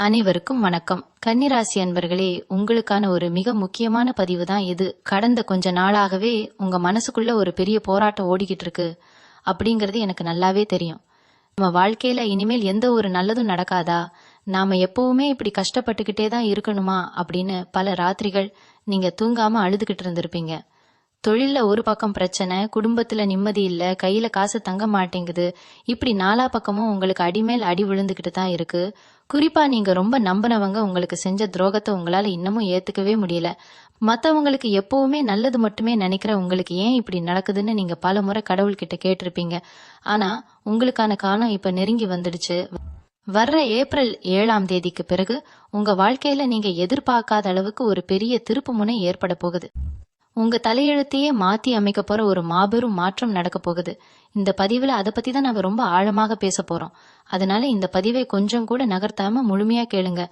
அனைவருக்கும் வணக்கம். கன்னிராசி அன்பர்களே, உங்களுக்கான ஒரு மிக முக்கியமான பதிவு தான் இது. கடந்த கொஞ்ச நாளாகவே உங்க மனசுக்குள்ள ஒரு பெரிய போராட்டம் ஓடிக்கிட்டு இருக்கு அப்படிங்கிறது எனக்கு நல்லாவே தெரியும். நம்ம வாழ்க்கையில இனிமேல் எந்த ஒரு நல்லதும் நடக்காதா, நாம எப்பவுமே இப்படி கஷ்டப்பட்டுக்கிட்டே தான் இருக்கணுமா அப்படின்னு பல ராத்திரிகள் நீங்க தூங்காம அழுதுகிட்டு இருந்திருப்பீங்க. தொழில்ல ஒரு பக்கம் பிரச்சனை, குடும்பத்துல நிம்மதி இல்ல, கையில காசு தங்க மாட்டேங்குது, இப்படி நாலா பக்கமும் உங்களுக்கு அடிமேல் அடி விழுந்துகிட்டு தான் இருக்கு. குறிப்பா நீங்க ரொம்ப நம்பினவங்க உங்களுக்கு செஞ்ச துரோகத்தை உங்களால இன்னமும் ஏத்துக்கவே முடியல. மத்தவங்களுக்கு எப்பவுமே நல்லது மட்டுமே நினைக்கிற உங்களுக்கு ஏன் இப்படி நடக்குதுன்னு நீங்க பல முறை கடவுள்கிட்ட கேட்டிருப்பீங்க. ஆனா உங்களுக்கான காலம் இப்ப நெருங்கி வந்துடுச்சு. வர்ற ஏப்ரல் 7ஆம் தேதிக்கு பிறகு உங்க வாழ்க்கையில நீங்க எதிர்பார்க்காத அளவுக்கு ஒரு பெரிய திருப்பு முனை ஏற்பட போகுது. உங்க தலையெழுத்தையே மாத்தி அமைக்க போற ஒரு மாபெரும் மாற்றம் நடக்க போகுது. இந்த பதிவுல அதை பத்தி தான் நாம ரொம்ப ஆழமாக பேச போறோம். அதனால இந்த பதிவை கொஞ்சம் கூட நகர்த்தாம முழுமையா கேளுங்க.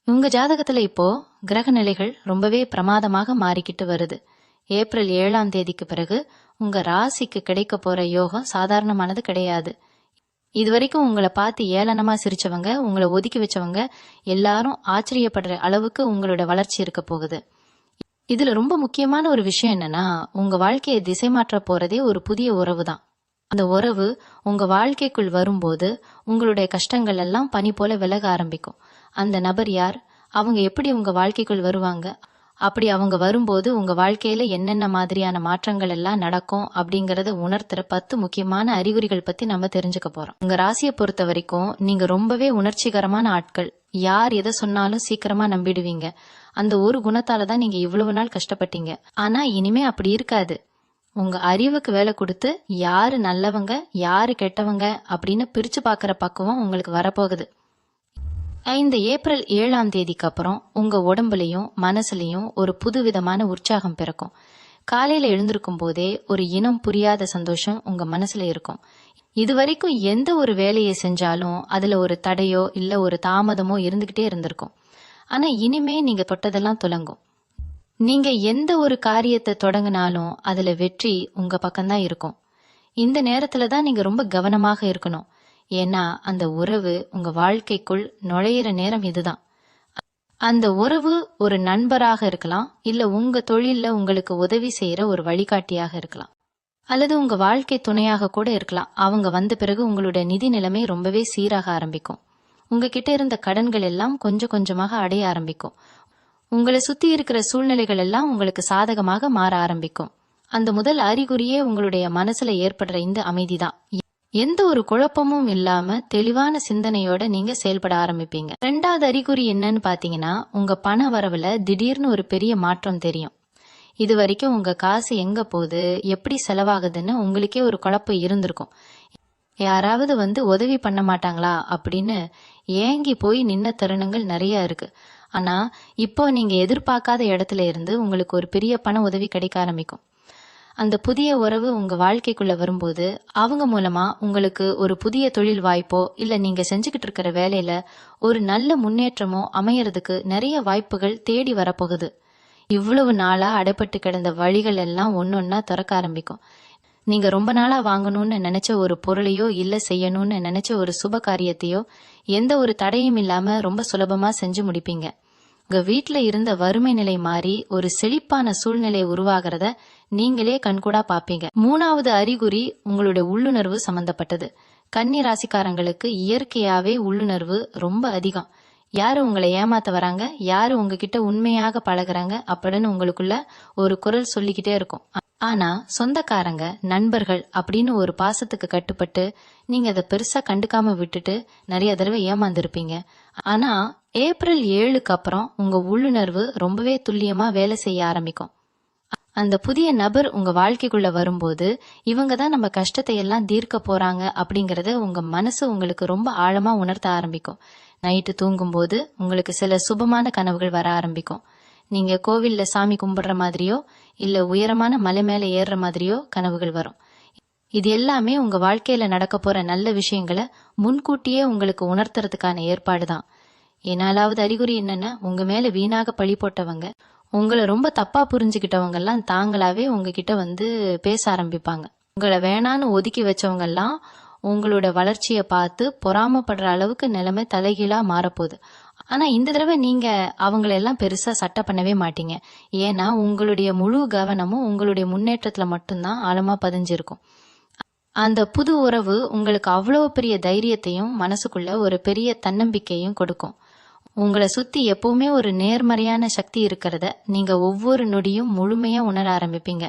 உங்க ஜாதகத்துல இப்போ கிரக நிலைகள் ரொம்பவே பிரமாதமாக மாறிக்கிட்டு வருது. ஏப்ரல் 7ஆம் தேதிக்கு பிறகு உங்க ராசிக்கு கிடைக்க போற யோகம் சாதாரணமானது கிடையாது. இதுவரைக்கும் உங்களை பார்த்து ஏளனமா சிரிச்சவங்க, உங்களை ஒதுக்கி வச்சவங்க எல்லாரும் ஆச்சரியப்படுற அளவுக்கு உங்களோட வளர்ச்சி இருக்க போகுது. இதுல ரொம்ப முக்கியமான ஒரு விஷயம் என்னன்னா, உங்க வாழ்க்கையை திசை மாற்ற போறதே ஒரு புதிய உறவு தான். அந்த உறவு உங்க வாழ்க்கைக்குள் வரும்போது உங்களுடைய கஷ்டங்கள் எல்லாம் பனி போல விலக ஆரம்பிக்கும். அந்த நபர் யார், அவங்க எப்படி உங்க வாழ்க்கைக்குள் வருவாங்க, அப்படி அவங்க வரும்போது உங்க வாழ்க்கையில என்னென்ன மாதிரியான மாற்றங்கள் எல்லாம் நடக்கும் அப்படிங்கறத உணர்த்துற 10 முக்கியமான அறிகுறிகள் பத்தி நம்ம தெரிஞ்சுக்க போறோம். உங்க ராசியை பொறுத்த வரைக்கும் நீங்க ரொம்பவே உணர்ச்சிகரமான ஆட்கள். யார் எதை சொன்னாலும் சீக்கிரமா நம்பிடுவீங்க. அந்த ஒரு குணத்தால தான் நீங்க இவ்வளவு நாள் கஷ்டப்பட்டீங்க. ஆனா இனிமே அப்படி இருக்காது. உங்க அறிவுக்கு வேலை கொடுத்து யாரு நல்லவங்க யாரு கெட்டவங்க அப்படின்னு பிரிச்சு பாக்குற பக்குவம் உங்களுக்கு வரப்போகுது. இந்த ஏப்ரல் 7ஆம் தேதிக்கு அப்புறம் உங்க உடம்புலயும் மனசுலயும் ஒரு புதுவிதமான உற்சாகம் பிறக்கும். காலையில எழுந்திருக்கும் போதே ஒரு இனம் புரியாத சந்தோஷம் உங்க மனசுல இருக்கும். இதுவரைக்கும் எந்த ஒரு வேலையை செஞ்சாலும் அதுல ஒரு தடையோ இல்ல ஒரு தாமதமோ இருந்துகிட்டே இருந்திருக்கும். ஆனா இனிமே நீங்க தொட்டதெல்லாம் துலங்கும். நீங்க எந்த ஒரு காரியத்தை தொடங்கினாலும் அதுல வெற்றி உங்க பக்கம்தான் இருக்கும். இந்த நேரத்துல தான் நீங்க ரொம்ப கவனமாக இருக்கணும். ஏன்னா அந்த உறவு உங்க வாழ்க்கைக்குள் நுழையிற நேரம் இதுதான். அந்த உறவு ஒரு நண்பராக இருக்கலாம், இல்ல உங்க தொழில்ல உங்களுக்கு உதவி செய்யற ஒரு வழிகாட்டியாக இருக்கலாம், அல்லது உங்க வாழ்க்கை துணையாக கூட இருக்கலாம். அவங்க வந்த பிறகு உங்களுடைய நிதி நிலைமை ரொம்பவே சீராக ஆரம்பிக்கும். உங்ககிட்ட இருந்த கடன்கள் எல்லாம் கொஞ்சம் கொஞ்சமாக அடைய ஆரம்பிக்கும். உங்களை சுத்தி இருக்கிற சூழ்நிலைகள் எல்லாம் உங்களுக்கு சாதகமாக மாற ஆரம்பிக்கும். அந்த முதல் அறிகுறியே உங்களுடைய மனசுல ஏற்படுற இந்த அமைதிதான். எந்த ஒரு குழப்பமும் இல்லாம தெளிவான சிந்தனையோட நீங்க செயல்பட ஆரம்பிப்பீங்க. 2வது அறிகுறி என்னன்னு பாத்தீங்கன்னா, உங்க பண வரவுல திடீர்னு ஒரு பெரிய மாற்றம் தெரியும். இது வரைக்கும் உங்க காசு எங்க போகுது, எப்படி செலவாகுதுன்னு உங்களுக்கே ஒரு குழப்பம் இருந்திருக்கும். யாராவது வந்து உதவி பண்ண மாட்டாங்களா அப்படின்னு ஏங்கி போய் நின்ன தருணங்கள் நிறைய இருக்கு. ஆனா இப்போ நீங்க எதிர்பார்க்காத இடத்துல இருந்து உங்களுக்கு ஒரு பெரிய பண உதவி கிடைக்க ஆரம்பிக்கும். அந்த புதிய உறவு உங்க வாழ்க்கைக்குள்ள வரும்போது அவங்க மூலமா உங்களுக்கு ஒரு புதிய தொழில் வாய்ப்போ இல்ல நீங்க செஞ்சுக்கிட்டு இருக்கிற வேலையில ஒரு நல்ல முன்னேற்றமோ அமையறதுக்கு நிறைய வாய்ப்புகள் தேடி வரப்போகுது. இவ்வளவு நாளா அடைப்பட்டு கிடந்த வழிகள் எல்லாம் ஒன்னொன்னா திறக்க ஆரம்பிக்கும். நீங்க ரொம்ப நாளா வாங்கணும்னு நினைச்ச ஒரு பொருளையோ இல்ல செய்யணும்னு நினைச்ச ஒரு சுப காரியத்தையோ எந்த ஒரு தடையும் இல்லாம ரொம்ப சுலபமா செஞ்சு முடிப்பீங்க. உங்க வீட்டுல இருந்த வறுமை நிலை மாறி ஒரு செழிப்பான சூழ்நிலை உருவாகிறத நீங்களே கண்கூடா பாப்பீங்க. 3வது அறிகுறி உங்களுடைய உள்ளுணர்வு சம்பந்தப்பட்டது. கன்னி ராசிக்காரங்களுக்கு இயற்கையாவே உள்ளுணர்வு ரொம்ப அதிகம். யாரு உங்களை ஏமாத்த வராங்க, யாரு உங்ககிட்ட உண்மையாக பழகுறாங்க அப்படின்னு உங்களுக்குள்ள ஒரு குரல் சொல்லிக்கிட்டே இருக்கும். ஆனா சொந்தக்காரங்க நண்பர்கள் அப்படின்னு ஒரு பாசத்துக்கு கட்டுப்பட்டு நீங்க அதை பெருசா கண்டுக்காம விட்டுட்டு நிறைய தடவை ஏமாந்துருப்பீங்க. ஆனா ஏப்ரல் 7க்கு அப்புறம் உங்க உள்ளுணர்வு ரொம்பவே துல்லியமா வேலை செய்ய ஆரம்பிக்கும். அந்த புதிய நபர் உங்க வாழ்க்கைக்குள்ள வரும்போது இவங்க தான் நம்ம கஷ்டத்தை எல்லாம் தீர்க்க போறாங்க அப்படிங்கறத உங்க மனசு உங்களுக்கு ரொம்ப ஆழமா உணர்த்த ஆரம்பிக்கும். நைட்டு தூங்கும் போது உங்களுக்கு சில சுபமான கனவுகள் வர ஆரம்பிக்கும். நீங்க கோவில்ல சாமி கும்பிடுற மாதிரியோ இல்ல உயரமான மலை மேல ஏறுற மாதிரியோ கனவுகள் வரும். இது எல்லாமே உங்க வாழ்க்கையில நடக்க போற நல்ல விஷயங்களை முன்கூட்டியே உங்களுக்கு உணர்த்துறதுக்கான ஏற்பாடுதான். 4வது அறிகுறி என்னன்னா, உங்க மேல வீணாக பழி போட்டவங்க, உங்களை ரொம்ப தப்பா புரிஞ்சுக்கிட்டவங்க எல்லாம் தாங்களாவே உங்ககிட்ட வந்து பேச ஆரம்பிப்பாங்க. உங்களை வேணான்னு ஒதுக்கி வச்சவங்க எல்லாம் உங்களோட வளர்ச்சியை பார்த்து பொறாமப்படுற அளவுக்கு நிலைமை தலைகீழா மாறப்போகுது. ஆனா இந்த தடவை நீங்க அவங்களெல்லாம் பெருசா சட்டை பண்ணவே மாட்டீங்க. ஏன்னா உங்களுடைய முழு கவனமும் உங்களுடைய முன்னேற்றத்துல மட்டும்தான் ஆழமா பதிஞ்சிருக்கும். அந்த புது உறவு உங்களுக்கு அவ்வளவு பெரிய தைரியத்தையும் மனசுக்குள்ள ஒரு பெரிய தன்னம்பிக்கையும் கொடுக்கும். உங்களை சுத்தி எப்பவுமே ஒரு நேர்மறையான சக்தி இருக்கிறத நீங்க ஒவ்வொரு நொடியும் முழுமையா உணர ஆரம்பிப்பீங்க.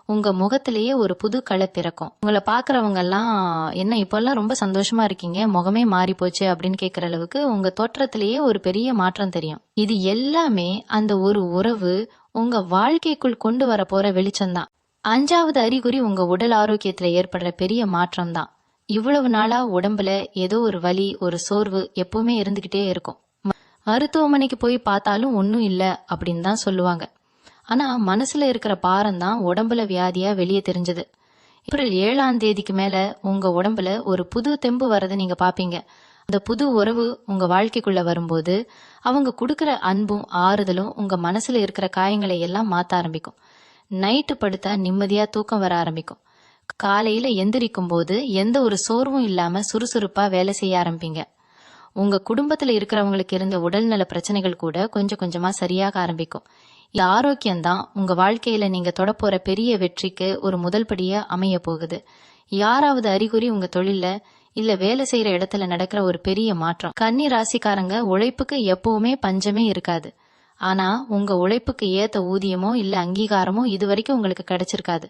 உங்க முகத்திலேயே ஒரு புது களை பிறக்கும். உங்களை பாக்குறவங்க எல்லாம் என்ன இப்பெல்லாம் ரொம்ப சந்தோஷமா இருக்கீங்க, முகமே மாறி போச்சு அப்படின்னு கேக்குற அளவுக்கு உங்க தோற்றத்திலேயே ஒரு பெரிய மாற்றம் தெரியும். இது எல்லாமே அந்த ஒரு உறவு உங்க வாழ்க்கைக்குள் கொண்டு வர போற வெளிச்சம்தான். 5வது அறிகுறி உங்க உடல் ஆரோக்கியத்துல ஏற்படுற பெரிய மாற்றம் தான். இவ்வளவு நாளா உடம்புல ஏதோ ஒரு வலி, ஒரு சோர்வு எப்பவுமே இருந்துகிட்டே இருக்கும். மருத்துவமனைக்கு போய் பார்த்தாலும் ஒன்னும் இல்ல அப்படின்னு தான் சொல்லுவாங்க. ஆனா மனசுல இருக்கிற பாரம் தான் உடம்புல வியாதியா வெளியே தெரிஞ்சது. ஏப்ரல் 7ஆம் தேதிக்கு மேல உங்க உடம்புல ஒரு புது தெம்பு வரதை நீங்க பாப்பீங்க. அந்த புது உறவு உங்க வாழ்க்கைக்குள்ள வரும்போது அவங்க கொடுக்கற அன்பும் ஆறுதலும் உங்க மனசுல இருக்கிற காயங்களை எல்லாம் மாத்த ஆரம்பிக்கும். நைட்டு படுத்தா நிம்மதியா தூக்கம் வர ஆரம்பிக்கும். காலையில எந்திரிக்கும் போது எந்த ஒரு சோர்வும் இல்லாம சுறுசுறுப்பா வேலை செய்ய ஆரம்பிப்பீங்க. உங்க குடும்பத்துல இருக்கிறவங்களுக்கு இருந்த உடல்நல பிரச்சனைகள் கூட கொஞ்சம் கொஞ்சமா சரியாக ஆரம்பிக்கும். இந்த ஆரோக்கியம்தான் உங்க வாழ்க்கையில நீங்க தொடப்போற பெரிய வெற்றிக்கு ஒரு முதல் படியா அமைய போகுது. 6வது அறிகுறி உங்க தொழில இல்ல வேலை செய்யற இடத்துல நடக்கிற ஒரு பெரிய மாற்றம். கன்னி ராசிக்காரங்க உழைப்புக்கு எப்பவுமே பஞ்சமே இருக்காது. ஆனா உங்க உழைப்புக்கு ஏத்த ஊதியமோ இல்ல அங்கீகாரமோ இதுவரைக்கும் உங்களுக்கு கிடைச்சிருக்காது.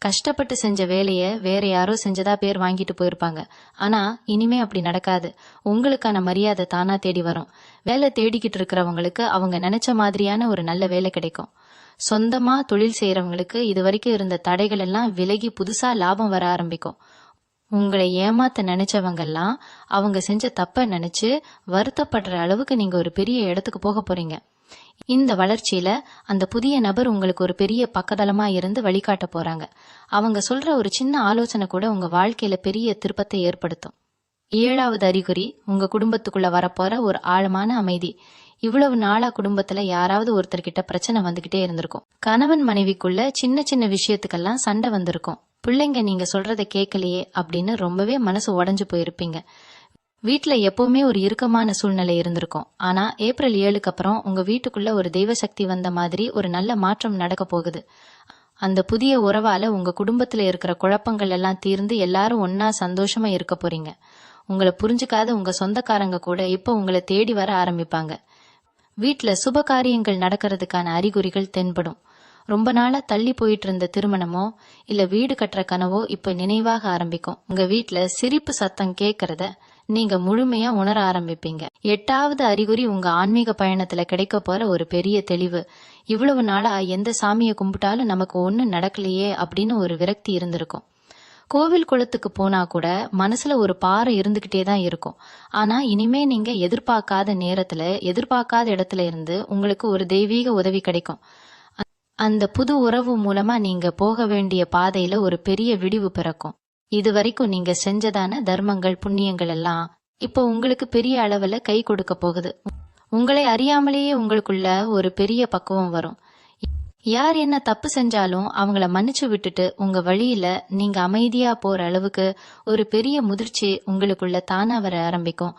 கஷ்டப்பட்டு செஞ்ச வேலைய வேற யாரோ செஞ்சதா பேர் வாங்கிட்டு போயிருப்பாங்க. ஆனா இனிமே அப்படி நடக்காது. உங்களுக்கான மரியாதை தானா தேடி வரும். வேலை தேடிக்கிட்டு இருக்கிறவங்களுக்கு அவங்க நினைச்ச மாதிரியான ஒரு நல்ல வேலை கிடைக்கும். சொந்தமா தொழில் செய்யறவங்களுக்கு இது வரைக்கும் இருந்த தடைகள் எல்லாம் விலகி புதுசா லாபம் வர ஆரம்பிக்கும். உங்களை ஏமாத்த நினைச்சவங்க எல்லாம் அவங்க செஞ்ச தப்ப நினைச்சு வருத்தப்படுற அளவுக்கு நீங்க ஒரு பெரிய இடத்துக்கு போக போறீங்க. இந்த வளர்ச்சியில அந்த புதிய நபர் உங்களுக்கு ஒரு பெரிய பக்கதளமா இருந்து வழிகாட்ட போறாங்க. அவங்க சொல்ற ஒரு சின்ன ஆலோசனை கூட உங்க வாழ்க்கையில பெரிய திருப்பத்தை ஏற்படுத்தும். 7வது அறிகுறி உங்க குடும்பத்துக்குள்ள வரப்போற ஒரு ஆழமான அமைதி. இவ்வளவு நாளா குடும்பத்துல யாராவது ஒருத்தர்கிட்ட பிரச்சனை வந்துகிட்டே இருந்திருக்கும். கணவன் மனைவிக்குள்ள சின்ன சின்ன விஷயத்துக்கெல்லாம் சண்டை வந்திருக்கும். பிள்ளைங்க நீங்க சொல்றத கேட்கலையே அப்படின்னு ரொம்பவே மனசு உடைஞ்சு போயிருப்பீங்க. வீட்டுல எப்பவுமே ஒரு இறுக்கமான சூழ்நிலை இருந்திருக்கும். ஆனா ஏப்ரல் 7க்கு அப்புறம் உங்க வீட்டுக்குள்ள ஒரு தெய்வ சக்தி வந்த மாதிரி ஒரு நல்ல மாற்றம் நடக்க போகுது. அந்த புதிய உறவால உங்க குடும்பத்துல இருக்கிற குழப்பங்கள் எல்லாம் தீர்ந்து எல்லாரும் ஒன்னா சந்தோஷமா இருக்க போறீங்க. உங்களை புரிஞ்சுக்காத உங்க சொந்தக்காரங்க கூட இப்ப உங்களை தேடி வர ஆரம்பிப்பாங்க. வீட்டுல சுப காரியங்கள் நடக்கிறதுக்கான அறிகுறிகள் தென்படும். ரொம்ப நாளா தள்ளி போயிட்டு இருந்த திருமணமோ இல்ல வீடு கட்டுற கனவோ இப்ப நினைவாக ஆரம்பிக்கும். உங்க வீட்டுல சிரிப்பு சத்தம் கேட்கறத நீங்க முழுமையா உணர ஆரம்பிப்பீங்க. 8வது அறிகுறி உங்க ஆன்மீக பயணத்துல கிடைக்க போற ஒரு பெரிய தெளிவு. இவ்வளவு நாளா எந்த சாமியை கும்பிட்டாலும் நமக்கு ஒண்ணும் நடக்கலையே அப்படின்னு ஒரு விரக்தி இருந்திருக்கும். கோவில் குளத்துக்கு போனா கூட மனசுல ஒரு பாறை இருந்துகிட்டே தான் இருக்கும். ஆனா இனிமே நீங்க எதிர்பார்க்காத நேரத்துல எதிர்பார்க்காத இடத்துல இருந்து உங்களுக்கு ஒரு தெய்வீக உதவி கிடைக்கும். அந்த புது உறவு மூலமா நீங்க போக வேண்டிய பாதையில ஒரு பெரிய விடிவு பிறக்கும். இது வரைக்கும் நீங்க செஞ்சதான தர்மங்கள் புண்ணியங்கள் எல்லாம் இப்போ உங்களுக்கு பெரிய அளவுல கை கொடுக்க போகுது. உங்களை அறியாமலேயே உங்களுக்குள்ள ஒரு பெரிய பக்குவம் வரும். யார் என்ன தப்பு செஞ்சாலும் அவங்கள மன்னிச்சு விட்டுட்டு உங்க வழியில நீங்க அமைதியா போற அளவுக்கு ஒரு பெரிய முதிர்ச்சி உங்களுக்குள்ள தானா வர ஆரம்பிக்கும்.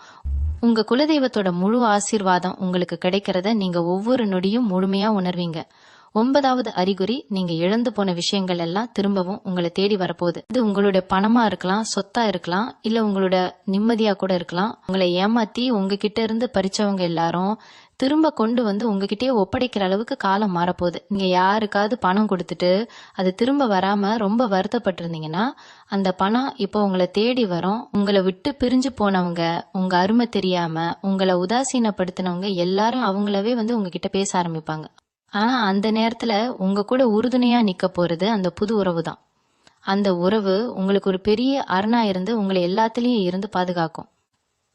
உங்க குலதெய்வத்தோட முழு ஆசீர்வாதம் உங்களுக்கு கிடைக்கிறத நீங்க ஒவ்வொரு நொடியும் முழுமையா உணர்வீங்க. 9வது அறிகுறி நீங்க இழந்து போன விஷயங்கள் எல்லாம் திரும்பவும் உங்களை தேடி வரப்போகுது. இது உங்களுடைய பணமா இருக்கலாம், சொத்தா இருக்கலாம், இல்ல உங்களோட நிம்மதியா கூட இருக்கலாம். உங்களை ஏமாத்தி உங்ககிட்ட இருந்து பறிச்சவங்க எல்லாரும் திரும்ப கொண்டு வந்து உங்ககிட்டயே ஒப்படைக்கிற அளவுக்கு காலம் மாறப்போகுது. நீங்க யாருக்காவது பணம் கொடுத்துட்டு அது திரும்ப வராம ரொம்ப வருத்தப்பட்டிருந்தீங்கன்னா அந்த பணம் இப்போ உங்களை தேடி வரும். உங்களை விட்டு பிரிஞ்சு போனவங்க, உங்க அருமை தெரியாம உங்களை உதாசீனப்படுத்தினவங்க எல்லாரும் அவங்களவே வந்து உங்ககிட்ட பேச ஆரம்பிப்பாங்க. ஆனா அந்த நேரத்துல உங்க கூட உறுதுணையா நிக்க போறது அந்த புது உறவு தான். அந்த உறவு உங்களுக்கு ஒரு பெரிய அரணா இருந்து உங்களை எல்லாத்துலயும் இருந்து பாதுகாக்கும்.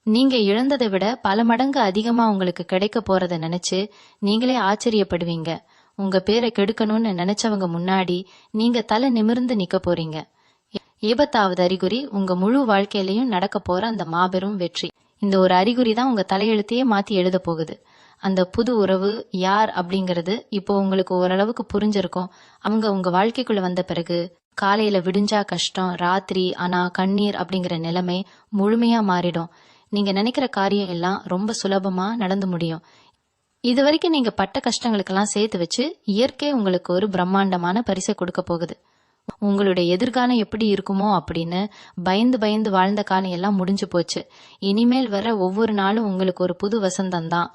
நீங்க இழந்ததை விட பல மடங்கு அதிகமா உங்களுக்கு கிடைக்க போறத நினைச்சு நீங்களே ஆச்சரியப்படுவீங்க. உங்க பேரை கெடுக்கணும்னு நினைச்சவங்க முன்னாடி நீங்க தலை நிமிர்ந்து நிக்க போறீங்க. 7வது அறிகுறி உங்க முழு வாழ்க்கையிலையும் நடக்க போற அந்த மாபெரும் வெற்றி. இந்த ஒரு அறிகுறி தான் உங்க தலையெழுத்தையே மாத்தி எழுத போகுது. அந்த புது உறவு யார் அப்படிங்கறது இப்போ உங்களுக்கு ஓரளவுக்கு புரிஞ்சிருக்கும். அவங்க உங்க வாழ்க்கைக்குள்ள வந்த பிறகு காலையில விடிஞ்சா கஷ்டம், ராத்திரி ஆனா கண்ணீர் அப்படிங்கிற நிலைமை முழுமையா மாறிடும். நீங்க நினைக்கிற காரியம் எல்லாம் ரொம்ப சுலபமா நடந்து முடியும். இது வரைக்கும் நீங்க பட்ட கஷ்டங்களுக்கெல்லாம் சேர்த்து வச்சு இயற்கை உங்களுக்கு ஒரு பிரம்மாண்டமான பரிசை கொடுக்க போகுது. உங்களுடைய எதிர்காலம் எப்படி இருக்குமோ அப்படின்னு பயந்து பயந்து வாழ்ந்த காலம் எல்லாம் முடிஞ்சு போச்சு. இனிமேல் வர ஒவ்வொரு நாளும் உங்களுக்கு ஒரு புது வசந்தம் தான்.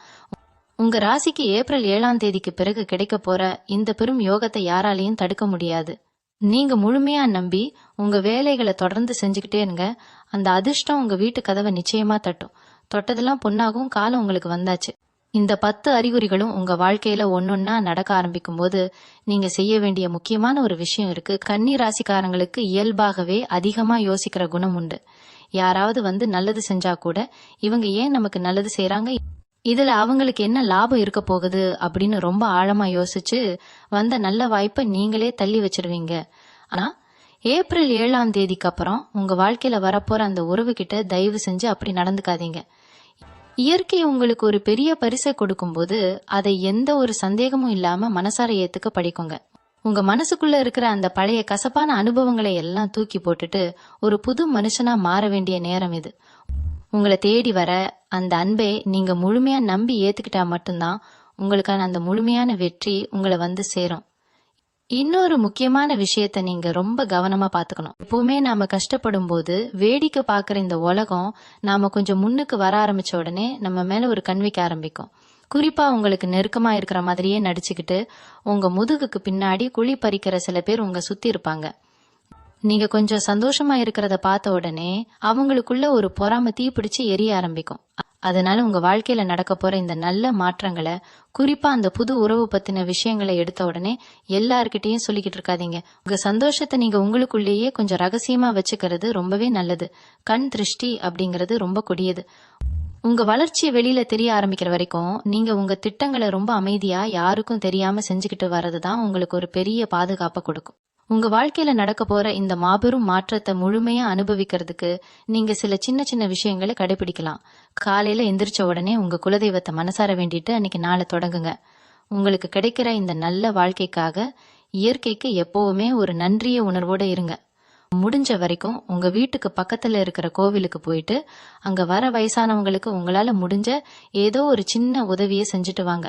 உங்க ராசிக்கு ஏப்ரல் 7ஆம் தேதிக்கு பிறகு கிடைக்க போற இந்த பெரும் யோகத்தை யாராலையும் தடுக்க முடியாது. நீங்க முழுமையா நம்பி உங்க வேலைகளை தொடர்ந்து செஞ்சுக்கிட்டே இருங்க. அந்த அதிர்ஷ்டம் உங்க வீட்டு கதவை நிச்சயமா தட்டும். தொட்டதெல்லாம் பொண்ணாகவும் காலம் உங்களுக்கு வந்தாச்சு. இந்த 10 அறிகுறிகளும் உங்க வாழ்க்கையில ஒன்னொன்னா நடக்க ஆரம்பிக்கும் போது நீங்க செய்ய வேண்டிய முக்கியமான ஒரு விஷயம் இருக்கு. கன்னி ராசிக்காரங்களுக்கு இயல்பாகவே அதிகமா யோசிக்கிற குணம் உண்டு. யாராவது வந்து நல்லது செஞ்சா கூட இவங்க ஏன் நமக்கு நல்லது செய்யறாங்க, இதுல அவங்களுக்கு என்ன லாபம் இருக்க போகுது அப்படின்னு ரொம்ப ஆழமா யோசிச்சு வந்த நல்ல வாய்ப்பை நீங்களே தள்ளி வச்சிருவீங்க. ஆனா ஏப்ரல் 7ஆம் தேதிக்கு அப்புறம் உங்க வாழ்க்கையில வரப்போற அந்த உறவு கிட்ட தயவு செஞ்சு அப்படி நடந்துக்காதீங்க. இயற்கை உங்களுக்கு ஒரு பெரிய பரிசை கொடுக்கும்போது அதை எந்த ஒரு சந்தேகமும் இல்லாம மனசார ஏத்துக்க படிக்குங்க. உங்க மனசுக்குள்ள இருக்கிற அந்த பழைய கசப்பான அனுபவங்களை எல்லாம் தூக்கி போட்டுட்டு ஒரு புது மனுஷனா மாற வேண்டிய நேரம் இது. உங்களை தேடி வர அந்த அன்பை நீங்க முழுமையா நம்பி ஏத்துக்கிட்டா மட்டும்தான் உங்களுக்கான அந்த முழுமையான வெற்றி உங்களை வந்து சேரும். இன்னொரு முக்கியமான விஷயத்த நீங்க ரொம்ப கவனமா பாத்துக்கணும். எப்பவுமே நாம கஷ்டப்படும் போது வேடிக்கை பாக்குற இந்த உலகம் நாம கொஞ்சம் முன்னுக்கு வர ஆரம்பிச்ச உடனே நம்ம மேல ஒரு கண் வைக்க ஆரம்பிக்கும். குறிப்பா உங்களுக்கு நெருக்கமா இருக்கிற மாதிரியே நடிச்சுக்கிட்டு உங்க முதுகுக்கு பின்னாடி குழி பறிக்கிற சில பேர் உங்க சுத்தி இருப்பாங்க. நீங்க கொஞ்சம் சந்தோஷமா இருக்கிறத பார்த்த உடனே அவங்களுக்குள்ள ஒரு பொறாம தீப்பிடிச்சு எரிய ஆரம்பிக்கும். அதனால உங்க வாழ்க்கையில நடக்க போற இந்த நல்ல மாற்றங்களை, குறிப்பா அந்த புது உறவு பத்தின விஷயங்களை எடுத்த உடனே எல்லார்கிட்டையும் சொல்லிக்கிட்டு இருக்காதீங்க. உங்க சந்தோஷத்தை நீங்க உங்களுக்குள்ளேயே கொஞ்சம் ரகசியமா வச்சுக்கிறது ரொம்பவே நல்லது. கண் திருஷ்டி அப்படிங்கிறது ரொம்ப கொடியது. உங்க வளர்ச்சியை வெளியில தெரிய ஆரம்பிக்கிற வரைக்கும் நீங்க உங்க திட்டங்களை ரொம்ப அமைதியா யாருக்கும் தெரியாம செஞ்சுக்கிட்டு வர்றதுதான் உங்களுக்கு ஒரு பெரிய பாதுகாப்பை கொடுக்கும். உங்க வாழ்க்கையில நடக்க போற இந்த மாபெரும் மாற்றத்தை முழுமையா அனுபவிக்கிறதுக்கு நீங்க சில சின்ன சின்ன விஷயங்களை கடைபிடிக்கலாம். காலையில எந்திரிச்ச உடனே உங்க குலதெய்வத்தை மனசார வேண்டிட்டு அன்னைக்கு நாளை தொடங்குங்க. உங்களுக்கு கிடைக்கிற இந்த நல்ல வாழ்க்கைக்காக இயற்கைக்கு எப்பவுமே ஒரு நன்றிய உணர்வோட இருங்க. முடிஞ்ச வரைக்கும் உங்க வீட்டுக்கு பக்கத்துல இருக்கிற கோவிலுக்கு போயிட்டு அங்க வர வயசானவங்களுக்கு உங்களால முடிஞ்ச ஏதோ ஒரு சின்ன உதவியை செஞ்சுட்டு வாங்க.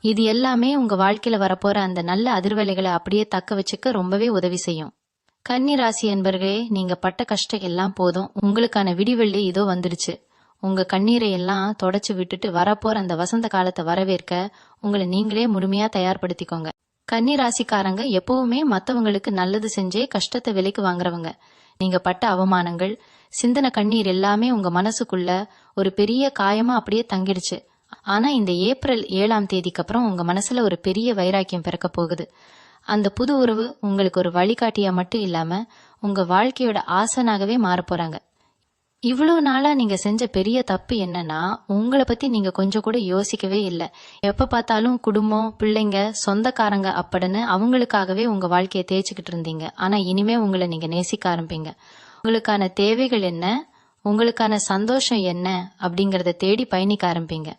இது எல்லாமே உங்க வாழ்க்கையில வரப்போற அந்த நல்ல அதிர்வலைகளை அப்படியே தக்க வச்சுக்க ரொம்பவே உதவி செய்யும். கன்னி ராசி என்பர்களே, நீங்க பட்ட கஷ்டம் எல்லாம் போதும். உங்களுக்கான விடிவெள்ளி இதோ வந்துடுச்சு. உங்க கண்ணீரை எல்லாம் தொடச்சு விட்டுட்டு வரப்போற அந்த வசந்த காலத்தை வரவேற்க உங்களை நீங்களே முழுமையா தயார்படுத்திக்கோங்க. கன்னி ராசிக்காரங்க எப்பவுமே மத்தவங்களுக்கு நல்லது செஞ்சே கஷ்டத்தை விலைக்கு வாங்குறவங்க. நீங்க பட்ட அவமானங்கள், சிந்தன கண்ணீர் எல்லாமே உங்க மனசுக்குள்ள ஒரு பெரிய காயமா அப்படியே தங்கிடுச்சு. ஆனா இந்த ஏப்ரல் 7ஆம் தேதிக்கு அப்புறம் உங்க மனசுல ஒரு பெரிய வைராக்கியம் பிறக்க போகுது. அந்த புது உறவு உங்களுக்கு ஒரு வழிகாட்டியா மட்டும் இல்லாம உங்க வாழ்க்கையோட ஆசனாகவே மாற போறாங்க. இவ்வளவு நாளா நீங்க செஞ்ச பெரிய தப்பு என்னன்னா, உங்களை பத்தி நீங்க கொஞ்சம் கூட யோசிக்கவே இல்லை. எப்ப பார்த்தாலும் குடும்பம், பிள்ளைங்க, சொந்தக்காரங்க அப்படின்னு அவங்களுக்காகவே உங்க வாழ்க்கையை தேய்ச்சிக்கிட்டு இருந்தீங்க. ஆனா இனிமே உங்களை நீங்க நேசிக்க ஆரம்பிங்க. உங்களுக்கான தேவைகள் என்ன, உங்களுக்கான சந்தோஷம் என்ன அப்படிங்கறத தேடி பயணிக்க ஆரம்பிங்க.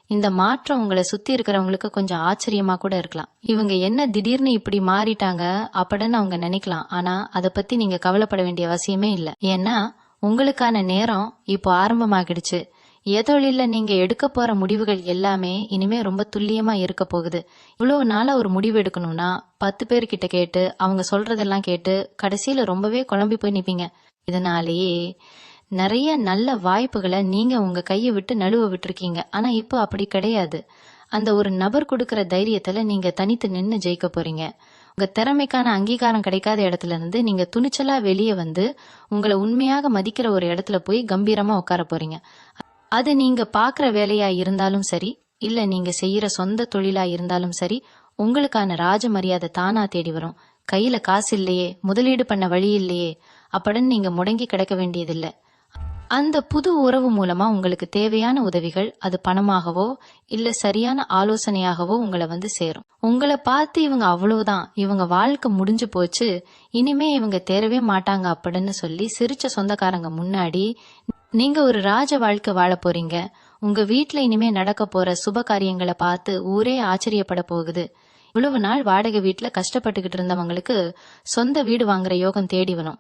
இந்த மாற்றம் உங்களை சுத்தி இருக்கிறவங்களுக்கு கொஞ்சம் ஆச்சரியமா கூட இருக்கலாம். இவங்க என்ன திடீர்னு இப்படி மாறிட்டாங்க அப்படின்னு அவங்க நினைக்கலாம். ஆனா அதை பத்தி நீங்க கவலைப்பட வேண்டிய அவசியமே இல்லை. ஏன்னா உங்களுக்கான நேரம் இப்போ ஆரம்பமாகிடுச்சு. எதொழில நீங்க எடுக்க போற முடிவுகள் எல்லாமே இனிமே ரொம்ப துல்லியமா இருக்க போகுது. இவ்வளவு நாளா ஒரு முடிவு எடுக்கணும்னா 10 பேர்கிட்ட கேட்டு அவங்க சொல்றதெல்லாம் கேட்டு கடைசியில ரொம்பவே குழம்பி போய் நிப்பீங்க. இதனாலேயே நிறைய நல்ல வாய்ப்புகளை நீங்க உங்க கையை விட்டு நழுவ விட்டுருக்கீங்க. ஆனா இப்போ அப்படி கிடையாது. அந்த ஒரு நபர் கொடுக்கற தைரியத்துல நீங்க தனித்து நின்னு ஜெயிக்க போறீங்க. உங்க திறமைக்கான அங்கீகாரம் கிடைக்காத இடத்துல இருந்து நீங்க துணிச்சலா வெளியே வந்து உங்களை உண்மையாக மதிக்கிற ஒரு இடத்துல போய் கம்பீரமா உட்கார போறீங்க. அது நீங்க பாக்குற வேலையா இருந்தாலும் சரி, இல்ல நீங்க செய்யற சொந்த தொழிலா இருந்தாலும் சரி, உங்களுக்கான ராஜ மரியாதை தானா தேடி வரும். கையில காசு இல்லையே, முதலீடு பண்ண வழி இல்லையே அப்படின்னு நீங்க முடங்கி கிடக்க வேண்டியதில்லை. அந்த புது உறவு மூலமா உங்களுக்கு தேவையான உதவிகள், அது பணமாகவோ இல்ல சரியான ஆலோசனையாகவோ உங்களை வந்து சேரும். உங்களை பார்த்து இவங்க அவ்வளவுதான், இவங்க வாழ்க்கை முடிஞ்சு போச்சு, இனிமே இவங்க தேரவே மாட்டாங்க அப்படின்னு சொல்லி சிரிச்ச சொந்தக்காரங்க முன்னாடி நீங்க ஒரு ராஜ வாழ்க்கை வாழ போறீங்க. உங்க வீட்டுல இனிமே நடக்க போற சுப காரியங்களை பார்த்து ஊரே ஆச்சரியப்பட போகுது. இவ்வளவு நாள் வாடகை வீட்டுல கஷ்டப்பட்டுக்கிட்டு இருந்தவங்களுக்கு சொந்த வீடு வாங்குற யோகம் தேடி வரும்.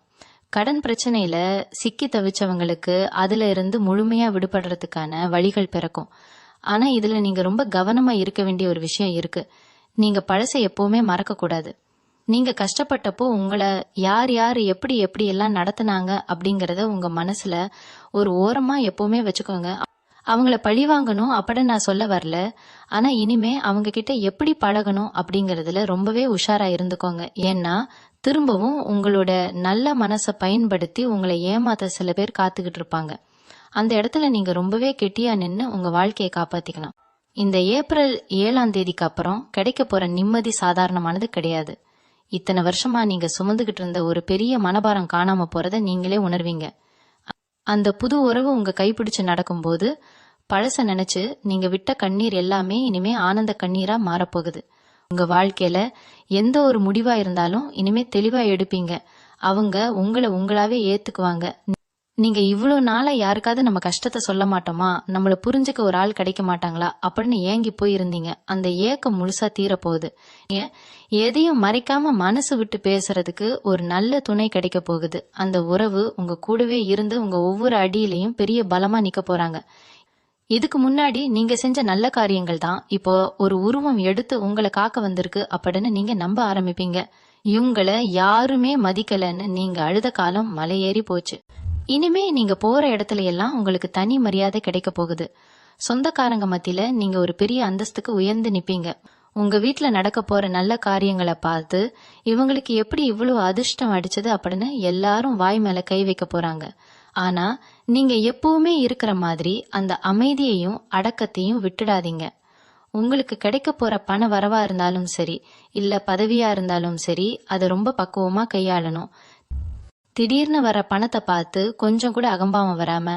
கடன் பிரச்சனையில சிக்கி தவிச்சவங்களுக்கு அதுல இருந்து முழுமையா விடுபடுறதுக்கான வழிகள் பிறக்கும். ஆனா இதுல நீங்க ரொம்ப கவனமா இருக்க வேண்டிய ஒரு விஷயம் இருக்கு. நீங்க பழசை எப்பவுமே மறக்க கூடாது. நீங்க கஷ்டப்பட்டப்போ உங்களை யார் யார் எப்படி எப்படி எல்லாம் நடத்துனாங்க அப்படிங்கறத உங்க மனசுல ஒரு ஓரமா எப்பவுமே வச்சுக்கோங்க. அவங்கள பழி வாங்கணும் அப்படின்னு நான் சொல்ல வரல. ஆனா இனிமே அவங்க கிட்ட எப்படி பழகணும் அப்படிங்கறதுல ரொம்பவே உஷாரா இருந்துக்கோங்க. ஏன்னா திரும்பவும் உங்களோட நல்ல மனசை பயன்படுத்தி உங்களை ஏமாத்த சில பேர் காத்துக்கிட்டு இருப்பாங்க. அந்த இடத்துல நீங்க ரொம்பவே கெட்டியா நின்னு உங்க வாழ்க்கையை காப்பாத்திக்கலாம். இந்த ஏப்ரல் 7ஆம் தேதிக்கு அப்புறம் கிடைக்க போற நிம்மதி சாதாரணமானது கிடையாது. இத்தனை வருஷமா நீங்க சுமந்துகிட்டு இருந்த ஒரு பெரிய மனபாரம் காணாம போறத நீங்களே உணர்வீங்க. அந்த புது உறவு உங்க கைப்பிடிச்சு நடக்கும்போது பழச நினைச்சு நீங்க விட்ட கண்ணீர் எல்லாமே இனிமே ஆனந்த கண்ணீரா மாறப்போகுது. உங்க வாழ்க்கையில எந்த ஒரு முடிவா இருந்தாலும் இனிமே தெளிவா எடுப்பீங்க. அவங்க உங்களை உங்களாவே ஏத்துக்குவாங்க. நீங்க இவ்வளவு நாளா யாருக்காவது நம்ம கஷ்டத்தை சொல்ல மாட்டோமா, நம்மள புரிஞ்சுக்க ஒரு ஆள் கிடைக்க மாட்டாங்களா அப்படின்னு ஏங்கி போயிருந்தீங்க. அந்த ஏக்கம் முழுசா தீரப்போகுது. எதையும் மறைக்காம மனசு விட்டு பேசுறதுக்கு ஒரு நல்ல துணை கிடைக்க போகுது. அந்த உறவு உங்க கூடவே இருந்து உங்க ஒவ்வொரு அடியிலையும் பெரிய பலமா நிக்க போறாங்க. இதுக்கு முன்னாடி நீங்க செஞ்ச நல்ல காரியங்கள் தான் இப்போ ஒரு உருவம் எடுத்து உங்களை காக்க வந்திருக்கு அப்படின்னு நீங்க நம்ப ஆரம்பிப்பீங்க. இவங்களை யாருமே மதிக்கலன்னு நீங்க அழுத காலம் மலையேறி போச்சு. இனிமே நீங்க போற இடத்துல எல்லாம் உங்களுக்கு தனி மரியாதை கிடைக்க போகுது. சொந்தக்காரங்க மத்தியில நீங்க ஒரு பெரிய அந்தஸ்துக்கு உயர்ந்து நிப்பீங்க. உங்க வீட்டுல நடக்க போற நல்ல காரியங்களை பார்த்து இவங்களுக்கு எப்படி இவ்வளவு அதிர்ஷ்டம் அடிச்சது அப்படின்னு எல்லாரும் வாய் மேல கை வைக்க போறாங்க. ஆனா நீங்க எப்பவுமே இருக்கிற மாதிரி அந்த அமைதியையும் அடக்கத்தையும் விட்டுடாதீங்க. உங்களுக்கு கிடைக்க போற பண வரவா இருந்தாலும் சரி, இல்ல பதவியா இருந்தாலும் சரி, அதை ரொம்ப பக்குவமா கையாளணும். திடீர்னு வர பணத்தை பார்த்து கொஞ்சம் கூட அகம்பாவம் வராம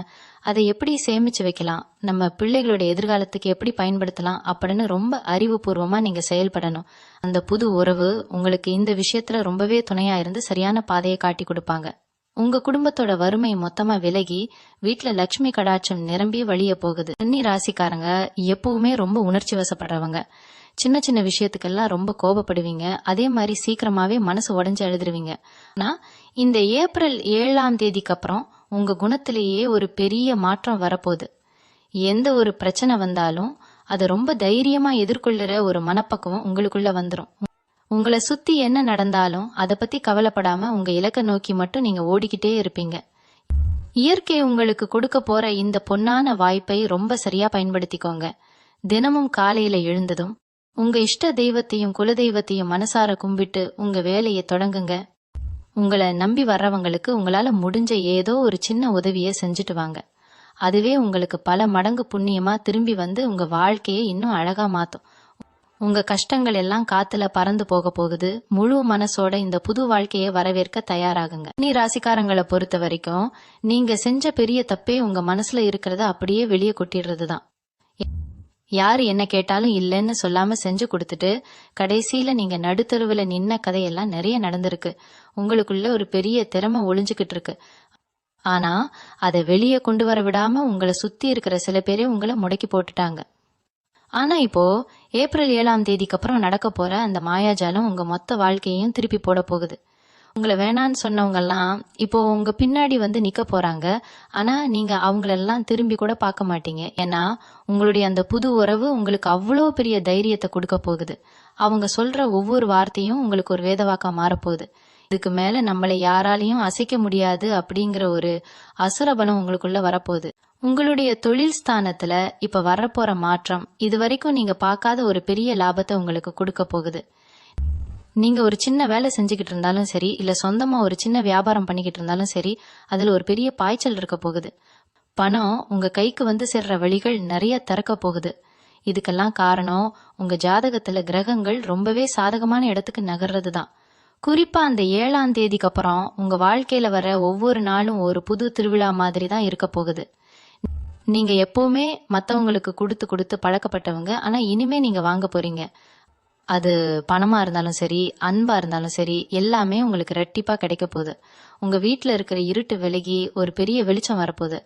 அதை எப்படி சேமிச்சு வைக்கலாம், நம்ம பிள்ளைகளோட எதிர்காலத்துக்கு எப்படி பயன்படுத்தலாம் அப்படின்னு ரொம்ப அறிவுபூர்வமா நீங்க செயல்படணும். அந்த புது உறவு உங்களுக்கு இந்த விஷயத்துல ரொம்பவே துணையா இருந்து சரியான பாதையை காட்டி கொடுப்பாங்க. உங்க குடும்பத்தோட வறுமை மொத்தமா விலகி வீட்டுல லட்சுமி கடாட்சம் நிரம்பி வழிய போகுது. கன்னி ராசிக்காரங்க எப்பவுமே ரொம்ப உணர்ச்சி வசப்படுறவங்க. சின்ன சின்ன விஷயத்துக்கெல்லாம் ரொம்ப கோபப்படுவீங்க. அதே மாதிரி சீக்கிரமாவே மனசு உடைஞ்சு எழுதுருவீங்க. ஆனா இந்த ஏப்ரல் 7ஆம் தேதிக்கு அப்புறம் உங்க குணத்திலேயே ஒரு பெரிய மாற்றம் வரப்போகுது. எந்த ஒரு பிரச்சனை வந்தாலும் அதை ரொம்ப தைரியமா எதிர்கொள்ளுற ஒரு மனப்பக்குவம் உங்களுக்குள்ள வந்துடும். உங்களை சுத்தி என்ன நடந்தாலும் அதை பத்தி கவலைப்படாம உங்க இலக்கை நோக்கி மட்டும் நீங்க ஓடிக்கிட்டே இருப்பீங்க. இயற்கை உங்களுக்கு கொடுக்க போற இந்த பொன்னான வாய்ப்பை ரொம்ப சரியா பயன்படுத்திக்கோங்க. தினமும் காலையில எழுந்ததும் உங்க இஷ்ட தெய்வத்தையும் குலதெய்வத்தையும் மனசார கும்பிட்டு உங்க வேலையை தொடங்குங்க. உங்களை நம்பி வர்றவங்களுக்கு உங்களால முடிஞ்ச ஏதோ ஒரு சின்ன உதவியை செஞ்சுட்டு வாங்க. அதுவே உங்களுக்கு பல மடங்கு புண்ணியமா திரும்பி வந்து உங்க வாழ்க்கையை இன்னும் அழகா மாத்தும். உங்க கஷ்டங்கள் எல்லாம் காத்துல பறந்து போக போகுது. முழு மனசோட இந்த புது வாழ்க்கையை வரவேற்க தயாராகுங்க. கன்னி ராசிக்காரங்களை பொறுத்த வரைக்கும் நீங்க செஞ்ச பெரிய தப்பே உங்க மனசுல இருக்கிறத அப்படியே வெளியே கொட்டிடுறதுதான். யாரு என்ன கேட்டாலும் இல்லைன்னு சொல்லாம செஞ்சு கொடுத்துட்டு கடைசியில நீங்க நடுத்தருவுல நின்ன கதையெல்லாம் நிறைய நடந்திருக்கு. உங்களுக்குள்ள ஒரு பெரிய திறமை ஒளிஞ்சுக்கிட்டு இருக்கு. ஆனா அதை வெளியே கொண்டு வர விடாம உங்களை சுத்தி இருக்கிற சில பேரே உங்களை முடக்கி போட்டுட்டாங்க. ஆனா இப்போ ஏப்ரல் 7ஆம் தேதிக்கு அப்புறம் நடக்க போற அந்த மாயாஜாலம் உங்க மொத்த வாழ்க்கையையும் திருப்பி போட போகுது. உங்களை வேணான்னு சொன்னவங்க எல்லாம் இப்போ உங்க பின்னாடி வந்து நிக்க போறாங்க. ஆனா நீங்க அவங்களெல்லாம் திரும்பி கூட பார்க்க மாட்டீங்க. ஏன்னா உங்களுடைய அந்த புது உறவு உங்களுக்கு அவ்வளோ பெரிய தைரியத்தை கொடுக்க போகுது. அவங்க சொல்ற ஒவ்வொரு வார்த்தையும் உங்களுக்கு ஒரு வேதவாக்கா மாறப்போகுது. இதுக்கு மேல நம்மளை யாராலையும் அசைக்க முடியாது அப்படிங்கிற ஒரு அசுரபலம் உங்களுக்குள்ள வரப்போகுது. உங்களுடைய தொழில் ஸ்தானத்துல இப்ப வரப்போற மாற்றம் இதுவரைக்கும் நீங்க பார்க்காத ஒரு பெரிய லாபத்தை உங்களுக்கு கொடுக்க போகுது. நீங்க ஒரு சின்ன வேலை செஞ்சுக்கிட்டு இருந்தாலும் சரி, இல்ல சொந்தமா ஒரு சின்ன வியாபாரம் பண்ணிக்கிட்டு இருந்தாலும் சரி, அதுல ஒரு பெரிய பாய்ச்சல் இருக்க போகுது. பணம் உங்க கைக்கு வந்து சேர்ற வழிகள் நிறைய திறக்க போகுது. இதுக்கெல்லாம் காரணம் உங்க ஜாதகத்துல கிரகங்கள் ரொம்பவே சாதகமான இடத்துக்கு நகர்றதுதான். குறிப்பா அந்த 7ஆம் தேதிக்கு அப்புறம் உங்க வாழ்க்கையில வர ஒவ்வொரு நாளும் ஒரு புது திருவிழா மாதிரி தான் இருக்க போகுது. நீங்க எப்பவுமே மத்தவங்களுக்கு கொடுத்து கொடுத்து பழக்கப்பட்டவங்க. ஆனா இனிமே நீங்க வாங்க போறீங்க. அது பணமா இருந்தாலும் சரி, அன்பா இருந்தாலும் சரி, எல்லாமே உங்களுக்கு ரெட்டிப்பா கிடைக்க போகுது. உங்க வீட்டுல இருக்கிற இருட்டு விலகி ஒரு பெரிய வெளிச்சம் வரப்போகுது.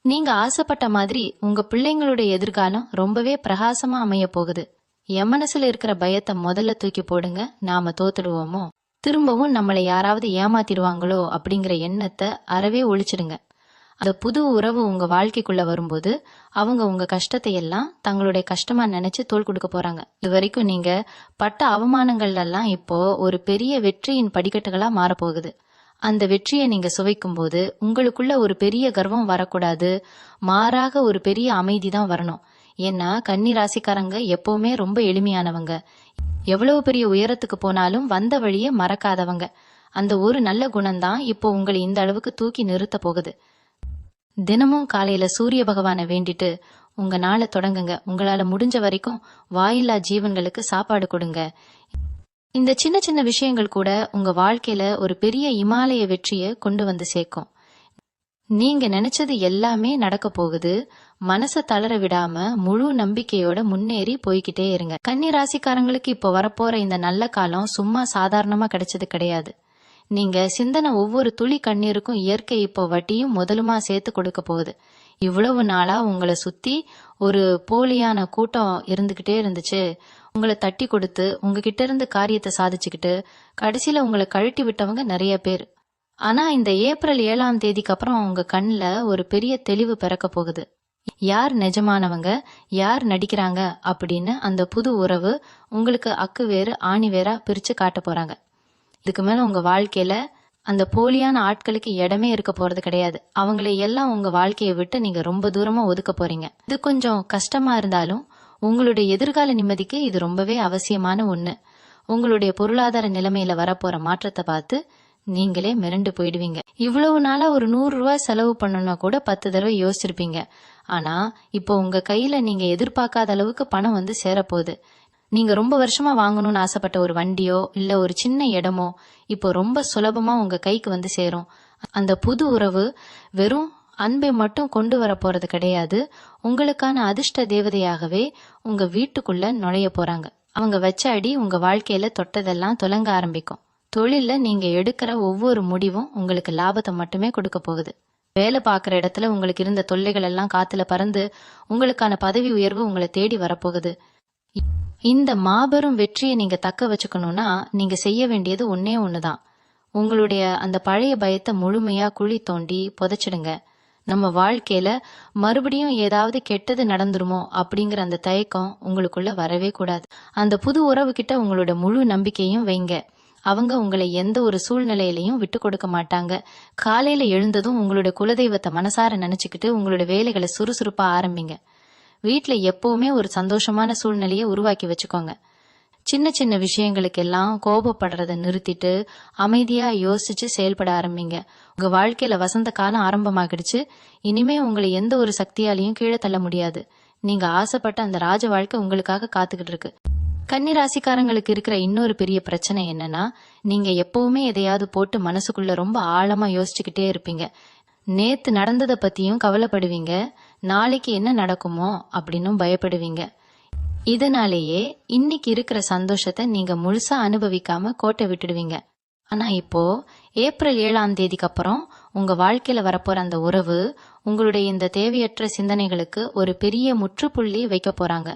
நீங்க ஆசைப்பட்ட மாதிரி உங்க பிள்ளைங்களுடைய எதிர்காலம் ரொம்பவே பிரகாசமா அமைய போகுது. என் மனசுல இருக்கிற பயத்தை முதல்ல தூக்கி போடுங்க. நாம தோத்துடுவோமோ, திரும்பவும் நம்மளை யாராவது ஏமாத்திடுவாங்களோ அப்படிங்கிற எண்ணத்தை அறவே ஒழிச்சிடுங்க. அந்த புது உறவு உங்க வாழ்க்கைக்குள்ள வரும்போது அவங்க உங்க கஷ்டத்தை எல்லாம் தங்களுடைய கஷ்டமா நினைச்சு தோள் கொடுக்க போறாங்க. இது வரைக்கும் நீங்க பட்ட அவமானங்கள் எல்லாம் இப்போ ஒரு பெரிய வெற்றியின் படிக்கட்டுகளா மாறப்போகுது. அந்த வெற்றியை நீங்க சுவைக்கும் போது உங்களுக்குள்ள ஒரு பெரிய கர்வம் வரக்கூடாது, மாறாக ஒரு பெரிய அமைதி தான் வரணும். ஏன்னா கன்னி ராசிக்காரங்க எப்பவுமே ரொம்ப எளிமையானவங்க. எவ்வளவு பெரிய உயரத்துக்கு போனாலும் வந்த வழியை மறக்காதவங்க. அந்த ஒரு நல்ல குணம்தான் இப்போ உங்களை இந்த அளவுக்கு தூக்கி நிறுத்த போகுது. தினமும் காலையில சூரிய பகவானை வேண்டிட்டு உங்க நாளை தொடங்குங்க. உங்களால முடிஞ்ச வரைக்கும் வாயில்லா ஜீவன்களுக்கு சாப்பாடு கொடுங்க. இந்த சின்ன சின்ன விஷயங்கள் கூட உங்க வாழ்க்கையில ஒரு பெரிய இமாலய வெற்றியை கொண்டு வந்து சேர்க்கும். நீங்க நினைச்சது எல்லாமே நடக்க போகுது. மனசை தளர விடாம முழு நம்பிக்கையோட முன்னேறி போய்கிட்டே இருங்க. கன்னி ராசிக்காரங்களுக்கு இப்போ வரப்போற இந்த நல்ல காலம் சும்மா சாதாரணமா கிடைச்சது கிடையாது. நீங்க சிந்தனை ஒவ்வொரு துளி கண்ணீருக்கும் இயற்கை இப்போ வட்டியும் முதலுமா சேர்த்து கொடுக்க போகுது. இவ்வளவு நாளா உங்களை சுத்தி ஒரு போலியான கூட்டம் இருந்துகிட்டே இருந்துச்சு. உங்களை தட்டி கொடுத்து உங்ககிட்ட இருந்து காரியத்தை சாதிச்சுக்கிட்டு கடைசியில உங்களை கழட்டி விட்டவங்க நிறைய பேர். ஆனா இந்த ஏப்ரல் 7ஆம் தேதிக்கு அப்புறம் உங்க கண்ணுல ஒரு பெரிய தெளிவு பிறக்க போகுது. யார் நிஜமானவங்க, யார் நடிக்கிறாங்க அப்படின்னு அந்த புது உறவு உங்களுக்கு அக்கு வேறு ஆணி வேறா பிரிச்சு காட்ட போறாங்க. இதுக்கு மேல உங்க வாழ்க்கையில அந்த போலியான ஆட்களுக்கு இடமே இருக்க போறது கிடையாது. அவங்களை எல்லாம் உங்க வாழ்க்கையை விட்டு நீங்க ரொம்ப தூரமா ஒதுக்க போறீங்க. இது கொஞ்சம் கஷ்டமா இருந்தாலும் உங்களுடைய எதிர்கால நிம்மதிக்கு இது ரொம்பவே அவசியமான ஒண்ணு. உங்களுடைய பொருளாதார நிலைமையில வரப்போற மாற்றத்தை பார்த்து நீங்களே மிரண்டு போயிடுவீங்க. இவ்வளவு நாளா ஒரு 100 ரூபாய் செலவு பண்ணணும்னா கூட 10 தடவை யோசிச்சிருப்பீங்க. ஆனா இப்போ உங்க கையில நீங்க எதிர்பார்க்காத அளவுக்கு பணம் வந்து சேரப்போகுது. நீங்க ரொம்ப வருஷமா வாங்கணும்னு ஆசைப்பட்ட ஒரு வண்டியோ இல்ல ஒரு சின்ன இடமோ இப்போ ரொம்ப சுலபமா உங்க கைக்கு வந்து சேரும். அந்த புது உறவு வெறும் அன்பை மட்டும் கொண்டு வர போறது கிடையாது, உங்களுக்கான அதிர்ஷ்ட தேவதையாகவே உங்க வீட்டுக்குள்ள நுழைய போறாங்க. அவங்க வச்ச அடி உங்க வாழ்க்கையில தொட்டதெல்லாம் துலங்க ஆரம்பிக்கும். தொழில்ல நீங்க எடுக்கிற ஒவ்வொரு முடிவும் உங்களுக்கு லாபத்தை மட்டுமே கொடுக்க போகுது. வேலை பார்க்குற இடத்துல உங்களுக்கு இருந்த தொல்லைகள் எல்லாம் காத்துல பறந்து உங்களுக்கான பதவி உயர்வு உங்களை தேடி வரப்போகுது. இந்த மாபெரும் வெற்றியை நீங்க தக்க வச்சுக்கணும்னா நீங்க செய்ய வேண்டியது ஒன்னே ஒண்ணுதான். உங்களுடைய அந்த பழைய பயத்தை முழுமையா குழி தோண்டி புதைச்சிடுங்க. நம்ம வாழ்க்கையில மறுபடியும் ஏதாவது கெட்டது நடந்துருமோ அப்படிங்கிற அந்த தயக்கம் உங்களுக்குள்ள வரவே கூடாது. அந்த புது உறவு கிட்ட உங்களோட முழு நம்பிக்கையும் வைங்க. அவங்க உங்களை எந்த ஒரு சூழ்நிலையிலையும் விட்டு கொடுக்க மாட்டாங்க. காலையில எழுந்ததும் உங்களுடைய குலதெய்வத்தை மனசார நினைச்சுக்கிட்டு உங்களோட வேலைகளை சுறுசுறுப்பா ஆரம்பிங்க. வீட்டுல எப்பவுமே ஒரு சந்தோஷமான சூழ்நிலையை உருவாக்கி வச்சுக்கோங்க. சின்ன சின்ன விஷயங்களுக்கெல்லாம் கோபப்படுறத நிறுத்திட்டு அமைதியா யோசிச்சு செயல்பட ஆரம்பிங்க. உங்க வாழ்க்கையில வசந்த காலம் ஆரம்பமாகிடுச்சு. இனிமே உங்களை எந்த ஒரு சக்தியாலையும் கீழே தள்ள முடியாது. நீங்க ஆசைப்பட்ட அந்த ராஜ வாழ்க்கை உங்களுக்காக காத்துக்கிட்டு இருக்கு. கன்னி ராசிக்காரங்களுக்கு இருக்கிற இன்னொரு பெரிய பிரச்சனை என்னன்னா, நீங்க எப்பவுமே எதையாவது போட்டு மனசுக்குள்ள ரொம்ப ஆழமா யோசிச்சுக்கிட்டே இருப்பீங்க. நேத்து நடந்ததை பத்தியும் கவலைப்படுவீங்க, நாளைக்கு என்ன நடக்குமோ அப்படின்னும் பயப்படுவீங்க. இதனாலேயே இன்னைக்கு இருக்கிற சந்தோஷத்தை நீங்க முழுசா அனுபவிக்காம கோட்டை விட்டுடுவீங்க. ஆனா இப்போ ஏப்ரல் 7ஆம் தேதிக்கு அப்புறம் உங்க வாழ்க்கையில வரப்போற அந்த உறவு உங்களுடைய இந்த தேவையற்ற சிந்தனைகளுக்கு ஒரு பெரிய முற்றுப்புள்ளி வைக்க போறாங்க.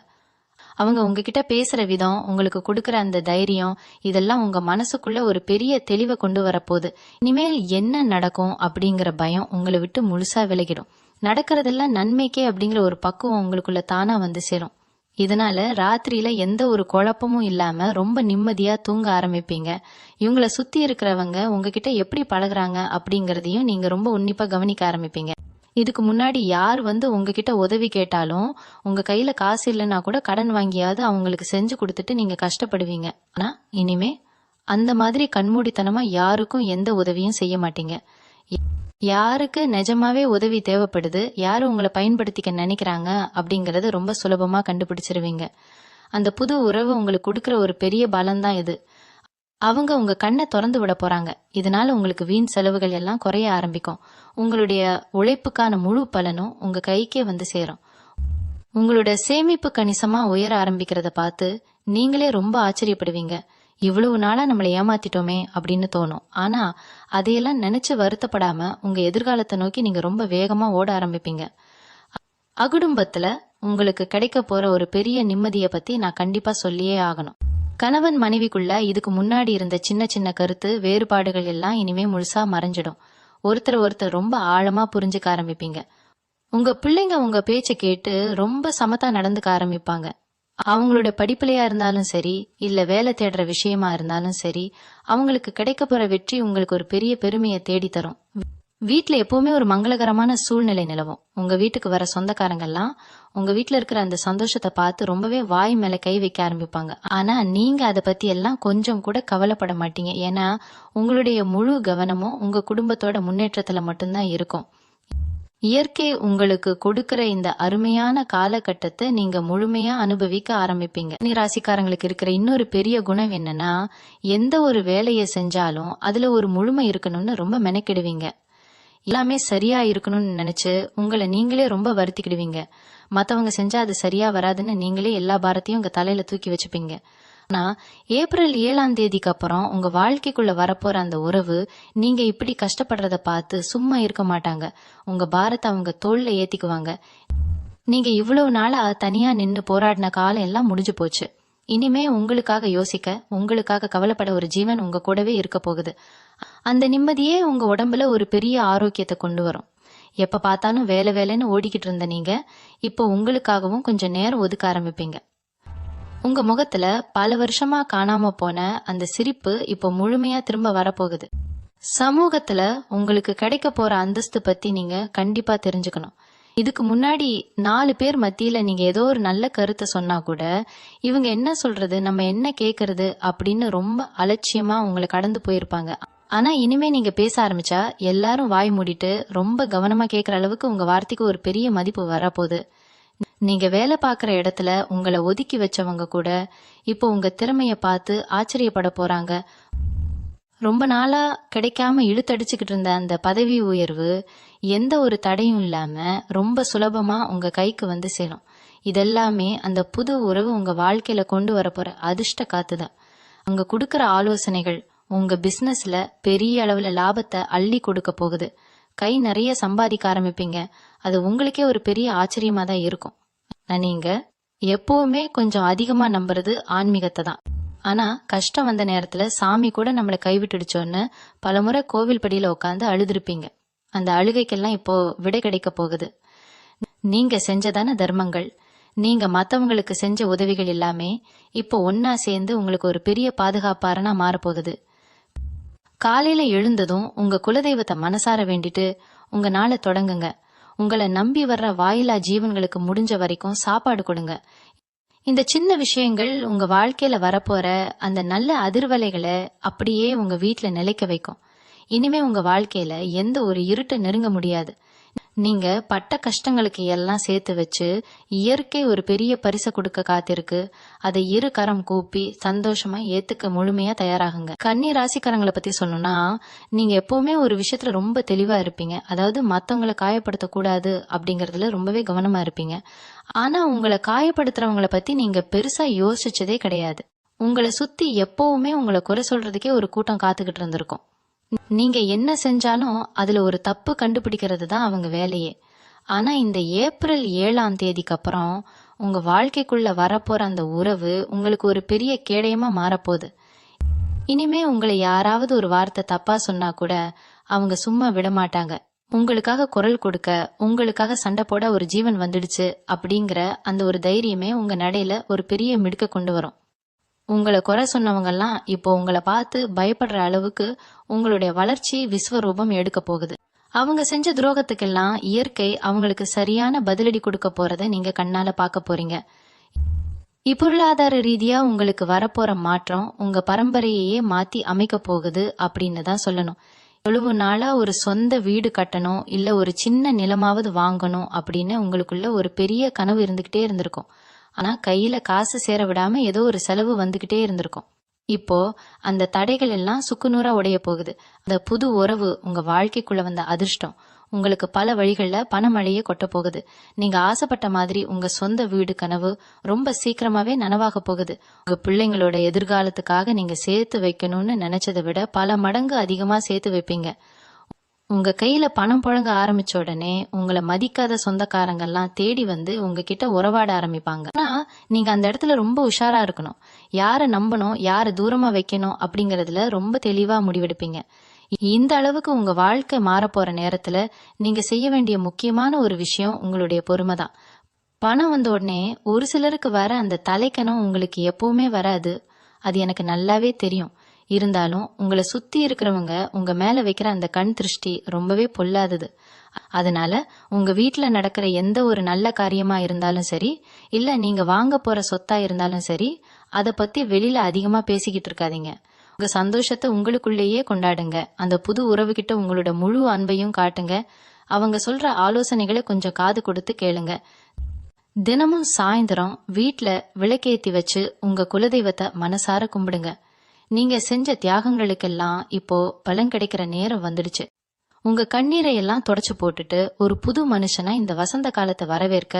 அவங்க உங்ககிட்ட பேசுற விதம், உங்களுக்கு கொடுக்கற அந்த தைரியம், இதெல்லாம் உங்க மனசுக்குள்ள ஒரு பெரிய தெளிவை கொண்டு வரப்போகுது. இனிமேல் என்ன நடக்கும் அப்படிங்கிற பயம் உங்களை விட்டு முழுசா விலகிடும். நடக்கிறதெல்லாம் நன்மைக்கே அப்படிங்கிற ஒரு பக்குவம் உங்களுக்குள்ள தானா வந்து சேரும். இதனால ராத்திரியில எந்த ஒரு குழப்பமும் இல்லாம ரொம்ப நிம்மதியா தூங்க ஆரம்பிப்பீங்க. இவங்களை சுத்தி இருக்கிறவங்க உங்ககிட்ட எப்படி பழகுறாங்க அப்படிங்கறதையும் நீங்க ரொம்ப உன்னிப்பா கவனிக்க ஆரம்பிப்பீங்க. இதுக்கு முன்னாடி யார் வந்து உங்ககிட்ட உதவி கேட்டாலும் உங்க கையில காசு இல்லைன்னா கூட கடன் வாங்கியாவது அவங்களுக்கு செஞ்சு கொடுத்துட்டு நீங்க கஷ்டப்படுவீங்க. ஆனா இனிமே அந்த மாதிரி கண்மூடித்தனமா யாருக்கும் எந்த உதவியும் செய்ய மாட்டீங்க. யாருக்கு நிஜமாவே உதவி தேவைப்படுது, யாரு உங்களை பயன்படுத்திக்க நினைக்கிறாங்க அப்படிங்கறது ரொம்ப சுலபமா கண்டுபிடிச்சிருவீங்க. அந்த புது உறவு உங்களுக்கு கொடுக்கற ஒரு பெரிய பலம்தான் இது. அவங்க உங்க கண்ணை திறந்து விட போறாங்க. இதனால உங்களுக்கு வீண் செலவுகள் எல்லாம் குறைய ஆரம்பிக்கும். உங்களுடைய உழைப்புக்கான முழு பலனும் உங்க கைக்கே வந்து சேரும். உங்களோட சேமிப்பு கணிசமா உயர ஆரம்பிக்கிறத பார்த்து நீங்களே ரொம்ப ஆச்சரியப்படுவீங்க. இவ்வளவு நாளா நம்மளை ஏமாத்திட்டோமே அப்படின்னு தோணும். ஆனா அதையெல்லாம் நினைச்சு வருத்தப்படாம உங்க எதிர்காலத்தை நோக்கி நீங்க ரொம்ப வேகமா ஓட ஆரம்பிப்பீங்க. அகுடும்பத்துல உங்களுக்கு கிடைக்க போற ஒரு பெரிய நிம்மதிய பத்தி நான் கண்டிப்பா சொல்லியே ஆகணும். கணவன் மனைவிக்குள்ள இதுக்கு முன்னாடி இருந்த சின்ன சின்ன கருத்து வேறுபாடுகள் எல்லாம் இனிமே முழுசா மறைஞ்சிடும். ஒருத்தர் ரொம்ப ஆழமா புரிஞ்சுக்க ஆரம்பிப்பீங்க. உங்க பிள்ளைங்க உங்க பேச்ச கேட்டு ரொம்ப சமத்தா நடந்துக்க ஆரம்பிப்பாங்க. அவங்களோட படிப்புலையா இருந்தாலும் சரி, இல்ல வேலை தேடுற விஷயமா இருந்தாலும் சரி, அவங்களுக்கு கிடைக்க போற வெற்றி உங்களுக்கு ஒரு பெரிய பெருமையை தேடி தரும். வீட்ல எப்பவுமே ஒரு மங்களகரமான சூழ்நிலை நிலவும். உங்க வீட்டுக்கு வர சொந்தக்காரங்கெல்லாம் உங்க வீட்ல இருக்கிற அந்த சந்தோஷத்தை பார்த்து ரொம்பவே வாய் மேல கை வைக்க ஆரம்பிப்பாங்க. ஆனா நீங்க அதை பத்தி எல்லாம் கொஞ்சம் கூட கவலைப்பட மாட்டீங்க. ஏன்னா உங்களுடைய முழு கவனமும் உங்க குடும்பத்தோட முன்னேற்றத்துல மட்டும்தான் இருக்கும். இயற்கை உங்களுக்கு கொடுக்கிற இந்த அருமையான காலகட்டத்தை நீங்க முழுமையா அனுபவிக்க ஆரம்பிப்பீங்க. ராசிக்காரங்களுக்கு இருக்கிற இன்னொரு பெரிய குணம் என்னன்னா, எந்த ஒரு வேலையை செஞ்சாலும் அதுல ஒரு முழுமை இருக்கணும்னு ரொம்ப மெனக்கிடுவீங்க. எல்லாமே சரியா இருக்கணும்னு நினைச்சு உங்களை நீங்களே ரொம்ப வருத்திக்கிடுவீங்க. மத்தவங்க செஞ்சா அது சரியா வராதுன்னு நீங்களே எல்லா பாரத்தையும் உங்க தலையில தூக்கி வச்சுப்பீங்க. ஆனா ஏப்ரல் 7ஆம் தேதிக்கு அப்புறம் உங்க வாழ்க்கைக்குள்ள வரப்போற அந்த உறவு நீங்க இப்படி கஷ்டப்படுறத பார்த்து சும்மா இருக்க மாட்டாங்க. உங்க பாரத்தை அவங்க தோள்ல ஏத்திக்குவாங்க. நீங்க இவ்வளவு நாளா தனியா நின்னு போராடின காலம் எல்லாம் முடிஞ்சு போச்சு. இனிமே உங்களுக்காக யோசிக்க, உங்களுக்காக கவலைப்பட ஒரு ஜீவன் உங்க கூடவே இருக்க போகுது. அந்த நிம்மதியே உங்க உடம்புல ஒரு பெரிய ஆரோக்கியத்தை கொண்டு வரும். எப்ப பார்த்தாலும் வேலை வேலைன்னு ஓடிக்கிட்டு இருந்த நீங்க இப்போ உங்களுக்காகவும் கொஞ்சம் நேரம் ஒதுக்க ஆரம்பிப்பீங்க. உங்க முகத்துல பல வருஷமா காணாம போன அந்த சிரிப்பு இப்போ முழுமையா திரும்ப வரப்போகுது. சமூகத்துல உங்களுக்கு கிடைக்க போற அந்தஸ்து பத்தி நீங்க கண்டிப்பா தெரிஞ்சுக்கணும். இதுக்கு முன்னாடி 4 பேர் மத்தியில நீங்க ஏதோ ஒரு நல்ல கருத்தை சொன்னா கூட இவங்க என்ன சொல்றது, நம்ம என்ன கேக்குறது அப்படின்னு ரொம்ப அலட்சியமா உங்களை கடந்து போயிருப்பாங்க. ஆனா இனிமே நீங்க பேச ஆரம்பிச்சா எல்லாரும் வாய் மூடிட்டு ரொம்ப கவனமா கேக்குற அளவுக்கு உங்க வார்த்தைக்கு ஒரு பெரிய மதிப்பு வரப்போகுது. நீங்க வேலை பார்க்குற இடத்துல உங்களை ஒதுக்கி வச்சவங்க கூட இப்போ உங்க திறமைய பார்த்து ஆச்சரியப்பட போறாங்க. ரொம்ப நாளா கிடைக்காம இழுத்தடிச்சுக்கிட்டு இருந்த அந்த பதவி உயர்வு எந்த ஒரு தடையும் இல்லாம ரொம்ப சுலபமா உங்க கைக்கு வந்து சேரும். இதெல்லாமே அந்த புது உறவு உங்க வாழ்க்கையில கொண்டு வரப்போற அதிர்ஷ்ட காத்துதான். அங்க கொடுக்கற ஆலோசனைகள் உங்க பிசினஸ்ல பெரிய அளவுல லாபத்தை அள்ளி கொடுக்க போகுது. கை நிறைய சம்பாதிக்க ஆரம்பிப்பீங்க. அது உங்களுக்கே ஒரு பெரிய ஆச்சரியமா தான் இருக்கும். நீங்க எப்பவுமே கொஞ்சம் அதிகமா நம்புறது ஆன்மீகத்தை தான். ஆனா கஷ்டம் வந்த நேரத்துல சாமி கூட நம்மளை கைவிட்டுடுச்சோன்னு பலமுறை கோவில் படியில உட்காந்து அழுதுருப்பீங்க. அந்த அழுகைக்கெல்லாம் இப்போ விடை கிடைக்க போகுது. நீங்க செஞ்சதான தர்மங்கள், நீங்க மத்தவங்களுக்கு செஞ்ச உதவிகள் எல்லாமே இப்போ ஒன்னா சேர்ந்து உங்களுக்கு ஒரு பெரிய பாதுகாப்பாரனா மாறப்போகுது. காலையில எழுந்ததும் உங்க குலதெய்வத்தை மனசார வேண்டிட்டு உங்க நாளை தொடங்குங்க. உங்களை நம்பி வர்ற வாயிலா ஜீவன்களுக்கு முடிஞ்ச வரைக்கும் சாப்பாடு கொடுங்க. இந்த சின்ன விஷயங்கள் உங்க வாழ்க்கையில வரப்போற அந்த நல்ல அதிர்வலைகளை அப்படியே உங்க வீட்டுல நிலைக்க வைக்கும். இனிமே உங்க வாழ்க்கையில எந்த ஒரு இருட்டை நெருங்க முடியாது. நீங்க பட்ட கஷ்டங்களுக்கு எல்லாம் சேர்த்து வச்சு இயற்கை ஒரு பெரிய பரிசை கொடுக்க காத்திருக்கு. அதை இரு கரம் கூப்பி சந்தோஷமா ஏத்துக்க முழுமையா தயாராகுங்க. கன்னி ராசிக்காரங்களை பத்தி சொல்லணும்னா, நீங்க எப்பவுமே ஒரு விஷயத்துல ரொம்ப தெளிவா இருப்பீங்க. அதாவது மத்தவங்களை காயப்படுத்த கூடாது அப்படிங்கறதுல ரொம்பவே கவனமா இருப்பீங்க. ஆனா உங்களை காயப்படுத்துறவங்களை பத்தி நீங்க பெருசா யோசிச்சதே கிடையாது. உங்களை சுத்தி எப்பவுமே உங்களை குறை சொல்றதுக்கே ஒரு கூட்டம் காத்துக்கிட்டு இருந்திருக்கும். நீங்க என்ன செஞ்சாலும் அதுல ஒரு தப்பு கண்டுபிடிக்கிறது தான் அவங்க வேலையே. ஆனா இந்த ஏப்ரல் 7ஆம் தேதிக்கு அப்புறம் உங்க வாழ்க்கைக்குள்ள வரப்போற அந்த உறவு உங்களுக்கு ஒரு பெரிய கேடயமா மாறப்போகுது. இனிமே உங்களை யாராவது ஒரு வார்த்தை தப்பா சொன்னா கூட அவங்க சும்மா விட மாட்டாங்க. உங்களுக்காக குரல் கொடுக்க, உங்களுக்காக சண்டை போட ஒரு ஜீவன் வந்துடுச்சு அப்படிங்கிற அந்த ஒரு தைரியமே உங்க நடையில ஒரு பெரிய மிடுக்க கொண்டு வரும். உங்களை குறை சொன்னவங்கெல்லாம் இப்போ உங்களை பார்த்து பயப்படுற அளவுக்கு உங்களுடைய வளர்ச்சி விஸ்வரூபம் எடுக்க போகுது. அவங்க செஞ்ச துரோகத்துக்கெல்லாம் இயற்கை அவங்களுக்கு சரியான பதிலடி கொடுக்க போறத நீங்க கண்ணால பார்க்க போறீங்க. இப்பொருளாதார ரீதியா உங்களுக்கு வரப்போற மாற்றம் உங்க பரம்பரையே மாத்தி அமைக்க போகுது அப்படின்னு தான் சொல்லணும். எவ்வளவு நாளா ஒரு சொந்த வீடு கட்டணும், இல்ல ஒரு சின்ன நிலமாவது வாங்கணும் அப்படின்னு உங்களுக்குள்ள ஒரு பெரிய கனவு இருந்துகிட்டே இருந்திருக்கும். ஆனா கையில காசு சேர விடாம ஏதோ ஒரு செலவு வந்துகிட்டே இருந்திருக்கும். இப்போ அந்த தடைகள் எல்லாம் சுக்குநூறா உடைய போகுது. அந்த புது உறவு உங்க வாழ்க்கைக்குள்ள வந்த அதிர்ஷ்டம் உங்களுக்கு பல வழிகள்ல பணமழையே கொட்ட போகுது. நீங்க ஆசைப்பட்ட மாதிரி உங்க சொந்த வீடு கனவு ரொம்ப சீக்கிரமாவே நனவாக போகுது. உங்க பிள்ளைங்களோட எதிர்காலத்துக்காக நீங்க சேர்த்து வைக்கணும்னு நினைச்சதை விட பல மடங்கு அதிகமா சேர்த்து வைப்பீங்க. உங்க கையில பணம் புழங்க ஆரம்பிச்ச உடனே உங்களை மதிக்காத சொந்தக்காரங்கெல்லாம் தேடி வந்து உங்ககிட்ட உறவாட ஆரம்பிப்பாங்க. ஆனா நீங்க அந்த இடத்துல ரொம்ப உஷாரா இருக்கணும். யாரை நம்பணும், யாரை தூரமா வைக்கணும் அப்படிங்கறதுல ரொம்ப தெளிவா முடிவெடுப்பீங்க. இந்த அளவுக்கு உங்க வாழ்க்கை மாறப்போற நேரத்துல நீங்க செய்ய வேண்டிய முக்கியமான ஒரு விஷயம் உங்களுடைய பொறுமை தான். பணம் வந்த உடனே ஒரு சிலருக்கு வர அந்த தலைக்கணம் உங்களுக்கு எப்பவுமே வராது. அது எனக்கு நல்லாவே தெரியும். இருந்தாலும் உங்களை சுத்தி இருக்கிறவங்க உங்க மேல வைக்கிற அந்த கண் திருஷ்டி ரொம்பவே பொல்லாதது. அதனால உங்க வீட்டுல நடக்கிற எந்த ஒரு நல்ல காரியமா இருந்தாலும் சரி, இல்ல நீங்க வாங்க போற சொத்தா இருந்தாலும் சரி, அத பத்தி வெளியில அதிகமா பேசிக்கிட்டு இருக்காதீங்க. உங்க சந்தோஷத்தை உங்களுக்குள்ளேயே கொண்டாடுங்க. அந்த புது உறவுகிட்ட உங்களோட முழு அன்பையும் காட்டுங்க. அவங்க சொல்ற ஆலோசனைகளை கொஞ்சம் காது கொடுத்து கேளுங்க. தினமும் சாயந்தரம் வீட்ல விளக்கேத்தி வச்சு உங்க குலதெய்வத்தை மனசார கும்பிடுங்க. நீங்க செஞ்ச தியாகங்களுக்கெல்லாம் இப்போ பலன் கிடைக்கிற நேரம் வந்துடுச்சு. உங்க கண்ணீரை எல்லாம் தொடச்சு போட்டுட்டு ஒரு புது மனுஷனா இந்த வசந்த காலத்தை வரவேற்க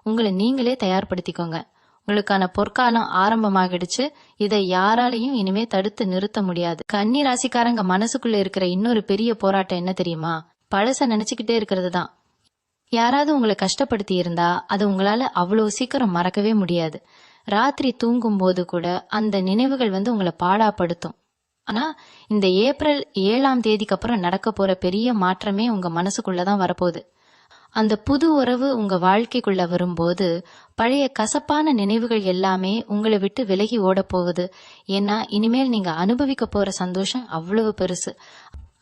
உங்களை நீங்களே தயார்படுத்திக்கோங்க. உங்களுக்கான பொற்காலம் ஆரம்பமாகிடுச்சு. இதை யாராலையும் இனிமே தடுத்து நிறுத்த முடியாது. கன்னி ராசிக்காரங்க மனசுக்குள்ள இருக்கிற இன்னொரு பெரிய போராட்டம் என்ன தெரியுமா? பழச நினைச்சுக்கிட்டே இருக்கிறது தான். யாராவது உங்களை கஷ்டப்படுத்தி இருந்தா அது உங்களால அவ்வளவு சீக்கிரம் மறக்கவே முடியாது. ராத்திரி தூங்கும் போது கூட அந்த நினைவுகள் உங்களை பாடாப்படுத்தும். ஆனா இந்த ஏப்ரல் 7ஆம் தேதிக்கு அப்புறம் நடக்க போற பெரிய மாற்றமே உங்க மனசுக்குள்ளதான் வரப்போகுது. அந்த புது உறவு உங்க வாழ்க்கைக்குள்ள வரும்போது பழைய கசப்பான நினைவுகள் எல்லாமே உங்களை விட்டு விலகி ஓட போகுது. ஏன்னா இனிமேல் நீங்க அனுபவிக்க போற சந்தோஷம் அவ்வளவு பெருசு.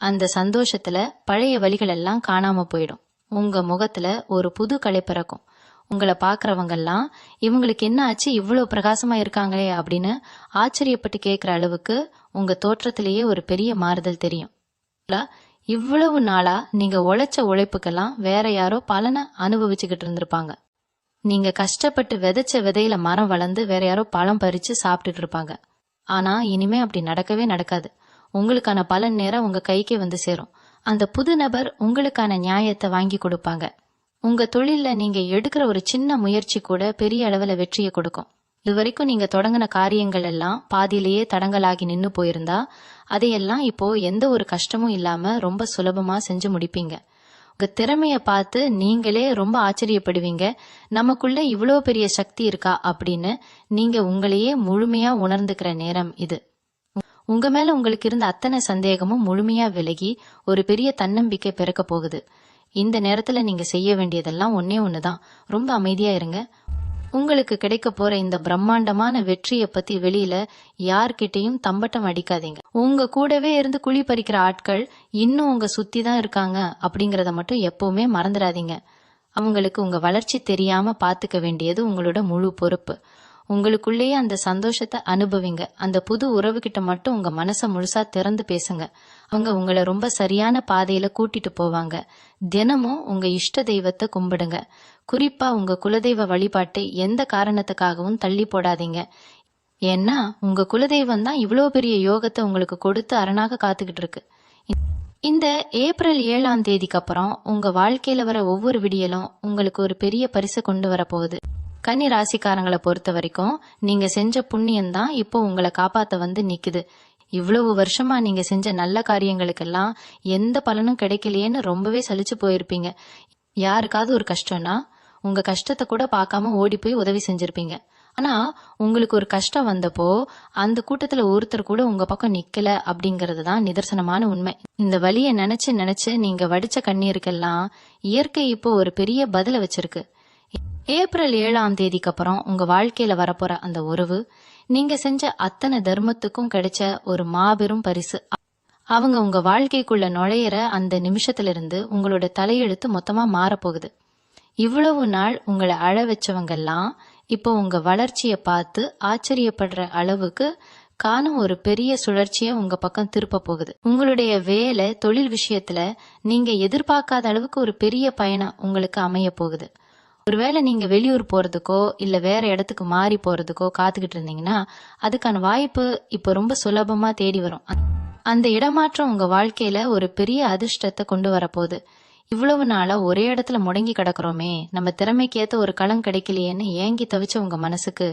அந்த சந்தோஷத்துல பழைய வலிகள் எல்லாம் காணாம போயிடும். உங்க முகத்துல ஒரு புது களை பிறக்கும். உங்களை பாக்குறவங்க எல்லாம் இவங்களுக்கு என்ன ஆச்சு, இவ்வளவு பிரகாசமா இருக்காங்களே அப்படின்னு ஆச்சரியப்பட்டு கேட்கிற அளவுக்கு உங்க தோற்றத்திலேயே ஒரு பெரிய மாறுதல் தெரியும். இவ்வளவு நாளா நீங்க உழைச்ச உழைப்புக்கெல்லாம் வேற யாரோ பலனை அனுபவிச்சுக்கிட்டு இருந்திருப்பாங்க. நீங்க கஷ்டப்பட்டு விதைச்ச விதையில மரம் வளர்ந்து வேற யாரோ பழம் பறிச்சு சாப்பிட்டுட்டு இருப்பாங்க. ஆனா இனிமே அப்படி நடக்கவே நடக்காது. உங்களுக்கான பலன் நேரம் உங்க கைக்கே வந்து சேரும். அந்த புது நபர் உங்களுக்கான நியாயத்தை வாங்கி கொடுப்பாங்க. உங்க தொழில்ல நீங்க எடுக்கிற ஒரு சின்ன முயற்சி கூட பெரிய அளவுல வெற்றியை கொடுக்கும். இதுவரைக்கும் நீங்க தொடங்கின காரியங்கள் எல்லாம் பாதியிலேயே தடங்கலாகி நின்னு போயிருந்தா அதையெல்லாம் இப்போ எந்த ஒரு கஷ்டமும் இல்லாம ரொம்ப சுலபமா செஞ்சு முடிப்பீங்க. உங்க திறமைய பார்த்து நீங்களே ரொம்ப ஆச்சரியப்படுவீங்க. நமக்குள்ள இவ்வளோ பெரிய சக்தி இருக்கா அப்படின்னு நீங்க உங்களையே முழுமையா உணர்ந்துக்கிற நேரம் இது. உங்க மேல உங்களுக்கு இருந்த அத்தனை சந்தேகமும் முழுமையா விலகி ஒரு பெரிய தன்னம்பிக்கை பிறக்க போகுது. இந்த நேரத்துல நீங்க செய்ய வேண்டியதெல்லாம் ஒன்னே ஒண்ணுதான். ரொம்ப அமைதியா இருங்க. உங்களுக்கு கிடைக்க போற இந்த பிரம்மாண்டமான வெற்றியை பத்தி வெளியில யார்கிட்டையும் தம்பட்டம் அடிக்காதீங்க. உங்க கூடவே இருந்து குழி பறிக்கிற ஆட்கள் இன்னும் உங்க சுத்தி தான் இருக்காங்க அப்படிங்கறத மட்டும் எப்பவுமே மறந்துடாதீங்க. அவங்களுக்கு உங்க வளர்ச்சி தெரியாம பாத்துக்க வேண்டியது உங்களோட முழு பொறுப்பு. உங்களுக்குள்ளேயே அந்த சந்தோஷத்தை அனுபவிங்க. அந்த புது உறவுகிட்ட மட்டும் உங்க மனசை முழுசா திறந்து பேசுங்க. அவங்க உங்களை ரொம்ப சரியான பாதையில கூட்டிட்டு போவாங்க. தினமும் உங்க இஷ்ட தெய்வத்தை கும்பிடுங்க. குறிப்பா உங்க குலதெய்வ வழிபாட்டை எந்த காரணத்துக்காகவும் தள்ளி போடாதீங்க. ஏன்னா உங்க குலதெய்வம் தான் இவ்வளவு பெரிய யோகத்தை உங்களுக்கு கொடுத்து அரணாக காத்துக்கிட்டு இருக்கு. இந்த ஏப்ரல் 7ஆம் தேதிக்கு அப்புறம் உங்க வாழ்க்கையில வர ஒவ்வொரு விடியலும் உங்களுக்கு ஒரு பெரிய பரிசு கொண்டு வர போகுது. கன்னி ராசிக்காரங்களை பொறுத்த வரைக்கும் நீங்க செஞ்ச புண்ணியம் தான் இப்போ உங்களை காப்பாத்த வந்து நிக்குது. இவ்வளவு வருஷமா நீங்க செஞ்ச நல்ல காரியங்களுக்கெல்லாம் எந்த பலனும் கிடைக்கலையேன்னு ரொம்பவே சலிச்சு போயிருப்பீங்க. யாருக்காவது ஒரு கஷ்டம்னா உங்க கஷ்டத்தை கூட பார்க்காம ஓடி போய் உதவி செஞ்சிருப்பீங்க. ஆனா உங்களுக்கு ஒரு கஷ்டம் வந்தப்போ அந்த கூட்டத்துல ஒருத்தர் கூட உங்க பக்கம் நிக்கல அப்படிங்கறது தான் நிதர்சனமான உண்மை. இந்த வலியை நினைச்சு நினைச்சு நீங்க வடிச்ச கண்ணீருக்கெல்லாம் இயற்கை இப்போ ஒரு பெரிய பதில வச்சிருக்கு. ஏப்ரல் 7ஆம் தேதிக்கு அப்புறம் உங்க வாழ்க்கையில வரப்போற அந்த உறவு நீங்க செஞ்ச அத்தனை தர்மத்துக்கும் கிடைச்ச ஒரு மாபெரும் பரிசு. அவங்க உங்க வாழ்க்கைக்குள்ள நுழையிற அந்த நிமிஷத்துல இருந்து உங்களோட தலையெழுத்து மொத்தமா மாறப்போகுது. இவ்வளவு நாள் உங்களை அழ வச்சவங்கெல்லாம் இப்போ உங்க வளர்ச்சியை பார்த்து ஆச்சரியப்படுற அளவுக்கு காணும் ஒரு பெரிய சுழற்சிய உங்க பக்கம் திருப்ப போகுது. உங்களுடைய வேலை தொழில் விஷயத்துல நீங்க எதிர்பார்க்காத அளவுக்கு ஒரு பெரிய பயணம் உங்களுக்கு அமைய போகுது. ஒருவேளை நீங்க வெளியூர் போறதுக்கோ இல்ல வேற இடத்துக்கு மாறி போறதுக்கோ காத்துக்கிட்டு இருந்தீங்கன்னா அதுக்கான வாய்ப்பு இப்ப ரொம்ப சுலபமா தேடி வரும். அந்த இடமாற்றம் உங்க வாழ்க்கையில ஒரு பெரிய அதிர்ஷ்டத்தை கொண்டு வரப்போகுது. இவ்வளவு நாளா ஒரே இடத்துல முடங்கி கிடக்குறோமே, நம்ம திறமைக்கு ஏத்த ஒரு களம் கிடைக்கலையேன்னு ஏங்கி தவிச்ச உங்க மனசுக்கு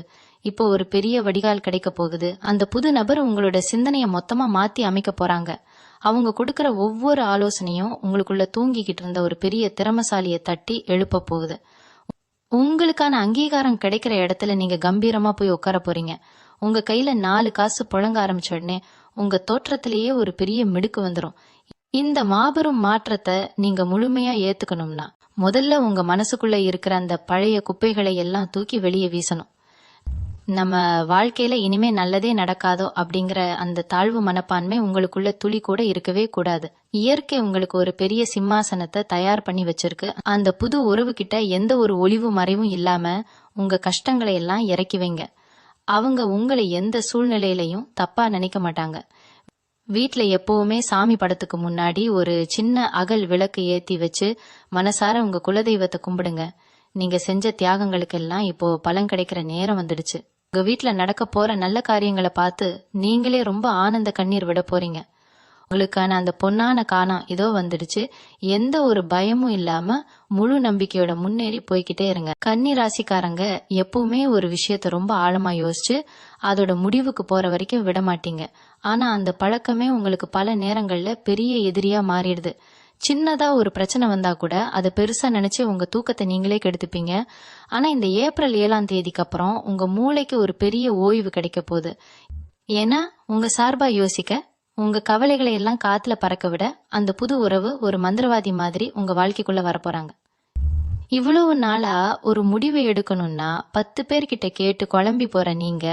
இப்போ ஒரு பெரிய வடிகால் கிடைக்க போகுது. அந்த புது நபர் உங்களோட சிந்தனைய மொத்தமா மாத்தி அமைக்க போறாங்க. அவங்க கொடுக்கிற ஒவ்வொரு ஆலோசனையும் உங்களுக்குள்ள தூங்கிக்கிட்டு இருந்த ஒரு பெரிய திறமசாலியை தட்டி எழுப்ப போகுது. உங்களுக்கான அங்கீகாரம் கிடைக்கிற இடத்துல நீங்க கம்பீரமா போய் உட்கார போறீங்க. உங்க கையில 4 காசு புழங்க ஆரம்பிச்ச உடனே உங்க தோற்றத்திலேயே ஒரு பெரிய மிடுக்கு வந்துடும். இந்த மாபெரும் மாற்றத்தை நீங்க முழுமையா ஏத்துக்கணும்னா முதல்ல உங்க மனசுக்குள்ள இருக்கிற அந்த பழைய குப்பைகளை எல்லாம் தூக்கி வெளியே வீசணும். நம்ம வாழ்க்கையில இனிமே நல்லதே நடக்காதோ அப்படிங்கிற அந்த தாழ்வு மனப்பான்மை உங்களுக்குள்ள துளி கூட இருக்கவே கூடாது. இயற்கை உங்களுக்கு ஒரு பெரிய சிம்மாசனத்தை தயார் பண்ணி வச்சிருக்கு. அந்த புது உறவு கிட்ட எந்த ஒரு ஒளிவு மறைவும் இல்லாம உங்க கஷ்டங்களை எல்லாம் இறக்கி வைங்க. அவங்க உங்களை எந்த சூழ்நிலையிலையும் தப்பா நினைக்க மாட்டாங்க. வீட்ல எப்பவுமே சாமி படத்துக்கு முன்னாடி ஒரு சின்ன அகல் விளக்கு ஏத்தி வச்சு மனசார உங்க குலதெய்வத்தை கும்பிடுங்க. நீங்க செஞ்ச தியாகங்களுக்கெல்லாம் இப்போ பலன் கிடைக்கிற நேரம் வந்துடுச்சு. உங்க வீட்ல நடக்க போற நல்ல காரியங்களை பார்த்து நீங்களே ரொம்ப ஆனந்த கண்ணீர் விட போறீங்க. உங்களுக்கான அந்த பொன்னான காலம் இதோ வந்துடுச்சு. எந்த ஒரு பயமும் இல்லாம முழு நம்பிக்கையோட முன்னேறி போய்கிட்டே இருங்க. கன்னி ராசிக்காரங்க எப்பவுமே ஒரு விஷயத்த ரொம்ப ஆழமா யோசிச்சு அதோட முடிவுக்கு போற வரைக்கும் விட மாட்டீங்க. ஆனா அந்த பழக்கமே உங்களுக்கு பல நேரங்கள்ல பெரிய எதிரியா மாறிடுது. சின்னதா ஒரு பிரச்சனை வந்தா கூட அதை பெருசா நினைச்சு உங்க தூக்கத்தை நீங்களே கெடுத்துப்பீங்க. ஆனா இந்த ஏப்ரல் 7ஆம் தேதிக்கு அப்புறம் உங்க மூளைக்கு ஒரு பெரிய ஓய்வு கிடைக்க போகுது. ஏன்னா உங்க சார்பா யோசிக்க, உங்க கவலைகளை எல்லாம் காத்துல பறக்க விட அந்த புது உறவு ஒரு மந்திரவாதி மாதிரி உங்க வாழ்க்கைக்குள்ள வரப்போறாங்க. இவ்வளவு நாளா ஒரு முடிவு எடுக்கணும்னா 10 பேர்கிட்ட கேட்டு குழம்பி போற நீங்க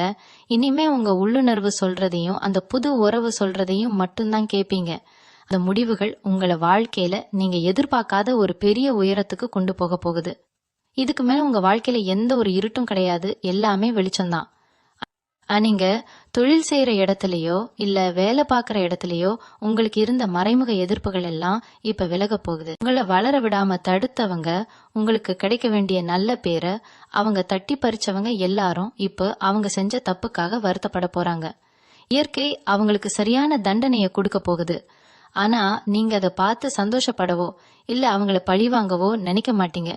இனிமே உங்க உள்ளுணர்வு சொல்றதையும் அந்த புது உறவு சொல்றதையும் மட்டும்தான் கேட்பீங்க. அந்த முடிவுகள் உங்களை வாழ்க்கையில நீங்க எதிர்பார்க்காத ஒரு பெரிய உயரத்துக்கு கொண்டு போக போகுது. இதுக்கு மேல உங்க வாழ்க்கையில எந்த ஒரு இருட்டும் கிடையாது, எல்லாமே வெளிச்சம்தான். நீங்க தொழில் செய்யற இடத்துலயோ இல்ல வேலை பார்க்கற இடத்துலயோ உங்களுக்கு இருந்த மறைமுக எதிர்ப்புகள் எல்லாம் இப்ப விலக போகுது. உங்களை வளர விடாம தடுத்தவங்க, உங்களுக்கு கிடைக்க வேண்டிய நல்ல பேரை அவங்க தட்டி பறிச்சவங்க எல்லாரும் இப்ப அவங்க செஞ்ச தப்புக்காக வருத்தப்பட போறாங்க. இயற்கை அவங்களுக்கு சரியான தண்டனையை கொடுக்க போகுது. ஆனா நீங்க அதை பார்த்து சந்தோஷப்படவோ இல்ல அவங்கள பழிவாங்கவோ நினைக்க மாட்டீங்க.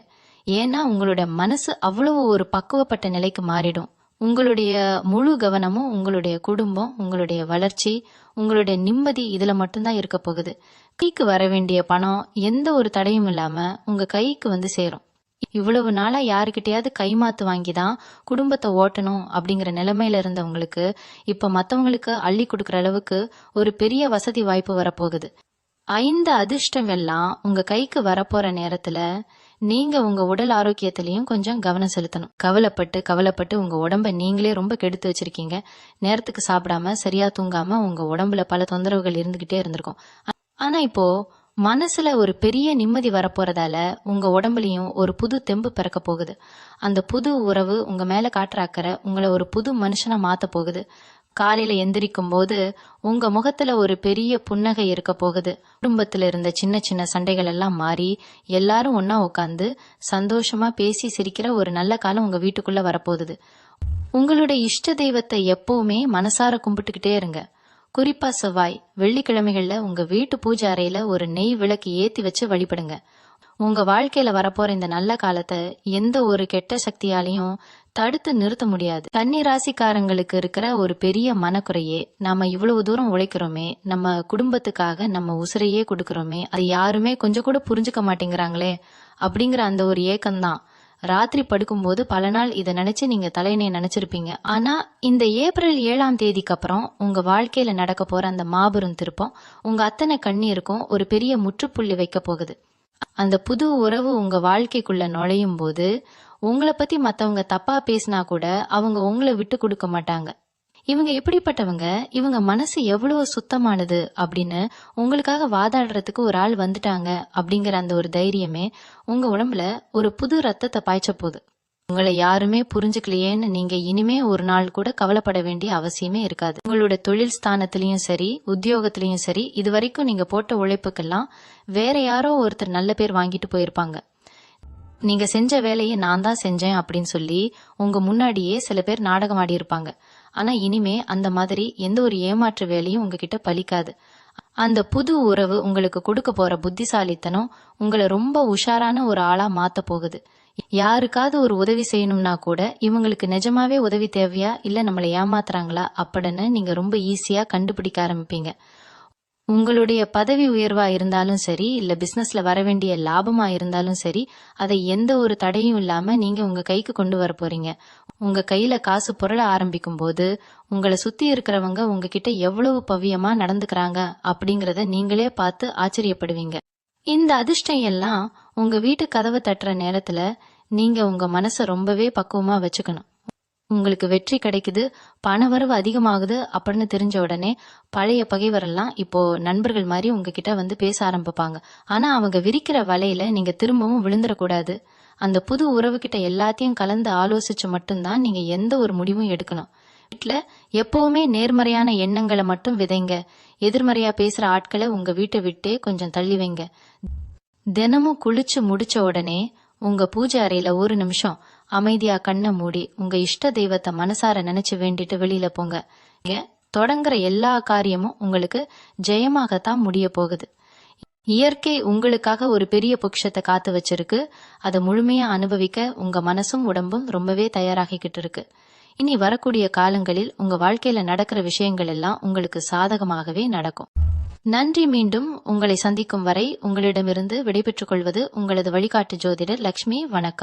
ஏன்னா உங்களோட மனசு அவ்வளவு ஒரு பக்குவப்பட்ட நிலைக்கு மாறிடும். உங்களுடைய முழு கவனமும் உங்களுடைய குடும்பம், உங்களுடைய வளர்ச்சி, உங்களுடைய நிம்மதி இதுல மட்டும்தான் இருக்க போகுது. கைக்கு வர வேண்டிய பணம் எந்த ஒரு தடையும் இல்லாம உங்க கைக்கு வந்து சேரும். இவ்வளவு நாளா யாருக்கிட்டையாவது கைமாத்து வாங்கிதான் குடும்பத்தை ஓட்டணும் அப்படிங்கிற நிலைமையில இருந்தவங்களுக்கு இப்ப மத்தவங்களுக்கு அள்ளி கொடுக்கற அளவுக்கு ஒரு பெரிய வசதி வாய்ப்பு வரப்போகுது. 5 அதிர்ஷ்டம் எல்லாம் உங்க கைக்கு வரப்போற நேரத்துல நீங்க உங்க உடல் ஆரோக்கியத்திலையும் கொஞ்சம் கவனம் செலுத்தணும். கவலைப்பட்டு உங்க உடம்ப நீங்களே ரொம்ப கெடுத்து வச்சிருக்கீங்க. நேரத்துக்கு சாப்பிடாம சரியா தூங்காம உங்க உடம்புல பல தொந்தரவுகள் இருந்துகிட்டே இருந்திருக்கும். ஆனா இப்போ மனசுல ஒரு பெரிய நிம்மதி வரப்போறதால உங்க உடம்புலயும் ஒரு புது தெம்பு பிறக்க போகுது. அந்த புது உறவு உங்க மேல காட்டுற அக்கறை உங்களை ஒரு புது மனுஷனா மாத்த போகுது. காலையில எந்திரிக்கும் போது உங்க முகத்துல ஒரு பெரிய புன்னகை இருக்க போகுது. குடும்பத்துல இருந்த சின்ன சின்ன சண்டைகள் எல்லாம் மாறி எல்லாரும் ஒன்னா உட்காந்து சந்தோஷமா பேசி சிரிக்கிற ஒரு நல்ல காலம் உங்க வீட்டுக்குள்ள வரப்போகுது. உங்களுடைய இஷ்ட தெய்வத்தை எப்பவுமே மனசார கும்பிட்டுக்கிட்டே இருங்க. குறிப்பா செவ்வாய், வெள்ளிக்கிழமைகள்ல உங்க வீட்டு பூஜை அறையில ஒரு நெய் விளக்கு ஏத்தி வச்சு வழிபடுங்க. உங்க வாழ்க்கையில வரப்போற இந்த நல்ல காலத்தை எந்த ஒரு கெட்ட சக்தியாலையும் தடுத்து நிறுத்த முடியாது. கன்னி ராசிக்காரங்களுக்கு இருக்கிற ஒரு பெரிய மனக்குறையே, நாம இவ்வளவு தூரம் உழைக்கிறோமே, நம்ம குடும்பத்துக்காக நம்ம உசுரையே கொடுக்கறோமே, அது யாருமே கொஞ்சம் கூட புரிஞ்சுக்க மாட்டேங்கிறாங்களே அப்படிங்கிற அந்த ஒரு ஏக்கம்தான். ராத்திரி படுக்கும்போது பல நாள் இதை நினைச்சு நீங்க தலையணைய நினைச்சிருப்பீங்க. ஆனா இந்த ஏப்ரல் 7ஆம் தேதிக்கு அப்புறம் உங்க வாழ்க்கையில நடக்க போற அந்த மாபெரும் திருப்பம் உங்க அத்தனை கண்ணீருக்கும் ஒரு பெரிய முற்றுப்புள்ளி வைக்க போகுது. அந்த புது உறவு உங்க வாழ்க்கைக்குள்ள நுழையும் போது உங்களை பத்தி மத்தவங்க தப்பா பேசினா கூட அவங்க உங்களை விட்டு கொடுக்க மாட்டாங்க. இவங்க எப்படிப்பட்டவங்க, இவங்க மனசு எவ்வளவு சுத்தமானது அப்படின்னு உங்களுக்காக வாதாடுறதுக்கு ஒரு ஆள் வந்துட்டாங்க அப்படிங்கிற அந்த ஒரு தைரியமே உங்க உடம்புல ஒரு புது ரத்தத்தை பாய்ச்ச போகுது. உங்களை யாருமே புரிஞ்சுக்கலையேன்னு நீங்க இனிமே ஒரு நாள் கூட கவலைப்பட வேண்டிய அவசியமே இருக்காது. உங்களோட தொழில் ஸ்தானத்திலயும் சரி, உத்தியோகத்திலயும் சரி, இது வரைக்கும் நீங்க போட்ட உழைப்புக்கெல்லாம் வேற யாரோ ஒருத்தர் நல்ல பேர் வாங்கிட்டு போயிருப்பாங்க. நீங்க செஞ்ச வேலையை நான் தான் செஞ்சேன் அப்படின்னு சொல்லி உங்க முன்னாடியே சில பேர் நாடகம் ஆடி இருப்பாங்க. ஆனா இனிமே அந்த மாதிரி எந்த ஒரு ஏமாற்று வேலையும் உங்ககிட்ட பலிக்காது. அந்த புது உறவு உங்களுக்கு கொடுக்க போற புத்திசாலித்தனம் உங்களை ரொம்ப உஷாரான ஒரு ஆளா மாத்த போகுது. யாருக்காவது ஒரு உதவி செய்யணும்னா கூட இவங்களுக்கு நிஜமாவே உதவி தேவையா இல்ல நம்மளை ஏமாத்துறாங்களா அப்படின்னு நீங்க ரொம்ப ஈஸியா கண்டுபிடிக்க ஆரம்பிப்பீங்க. உங்களுடைய பதவி உயர்வா இருந்தாலும் சரி, இல்ல பிசினஸ்ல வர வேண்டிய லாபமா இருந்தாலும் சரி, அதை எந்த ஒரு தடையும் இல்லாம நீங்க உங்க கைக்கு கொண்டு வர போறீங்க. உங்க கையில காசு புரள ஆரம்பிக்கும் போது உங்களை சுத்தி இருக்கிறவங்க உங்ககிட்ட எவ்வளவு பவ்யமா நடந்துக்கிறாங்க அப்படிங்கறத நீங்களே பார்த்து ஆச்சரியப்படுவீங்க. இந்த அதிர்ஷ்டம் எல்லாம் உங்க வீட்டு கதவை தட்டுற நேரத்துல நீங்க உங்க மனசை ரொம்பவே பக்குவமா வச்சுக்கணும். உங்களுக்கு வெற்றி கிடைக்குது, பணவரவு அதிகமாகுது அப்படின்னு தெரிஞ்ச உடனே பழைய பகைவரெல்லாம் இப்போ நண்பர்கள் மாதிரி உங்ககிட்ட வந்து பேச ஆரம்பிப்பாங்க. ஆனா அவங்க விரிக்கிற வலையில நீங்க திரும்பவும் விழுந்துடக்கூடாது. அந்த புது உறவுகிட்ட எல்லாத்தையும் கலந்து ஆலோசிச்சு மட்டும்தான் நீங்க எந்த ஒரு முடிவும் எடுக்கணும். வீட்டுல எப்பவுமே நேர்மறையான எண்ணங்களை மட்டும் விதைங்க. எதிர்மறையா பேசுற ஆட்களை உங்க வீட்டை விட்டே கொஞ்சம் தள்ளி வைங்க. தினமும் குளிச்சு முடிச்ச உடனே உங்க பூஜை அறையில ஒரு நிமிஷம் அமைதியா கண்ணை மூடி உங்க இஷ்ட தெய்வத்தை மனசார நினைச்சு வேண்டிட்டு வெளியில போங்க. இங்க தொடங்குற எல்லா காரியமும் உங்களுக்கு ஜெயமாகத்தான் முடிய போகுது. இயற்கை உங்களுக்காக ஒரு பெரிய பொக்கிஷத்தை காத்து வச்சிருக்கு. அதை முழுமையா அனுபவிக்க உங்க மனசும் உடம்பும் ரொம்பவே தயாராகிக்கிட்டு இருக்கு. இனி வரக்கூடிய காலங்களில் உங்க வாழ்க்கையில நடக்கிற விஷயங்கள் எல்லாம் உங்களுக்கு சாதகமாகவே நடக்கும். நன்றி. மீண்டும் உங்களை சந்திக்கும் வரை உங்களிடமிருந்து விடைபெற்றுக் கொள்வது உங்களது வழிகாட்டு ஜோதிடர் லக்ஷ்மி. வணக்கம்.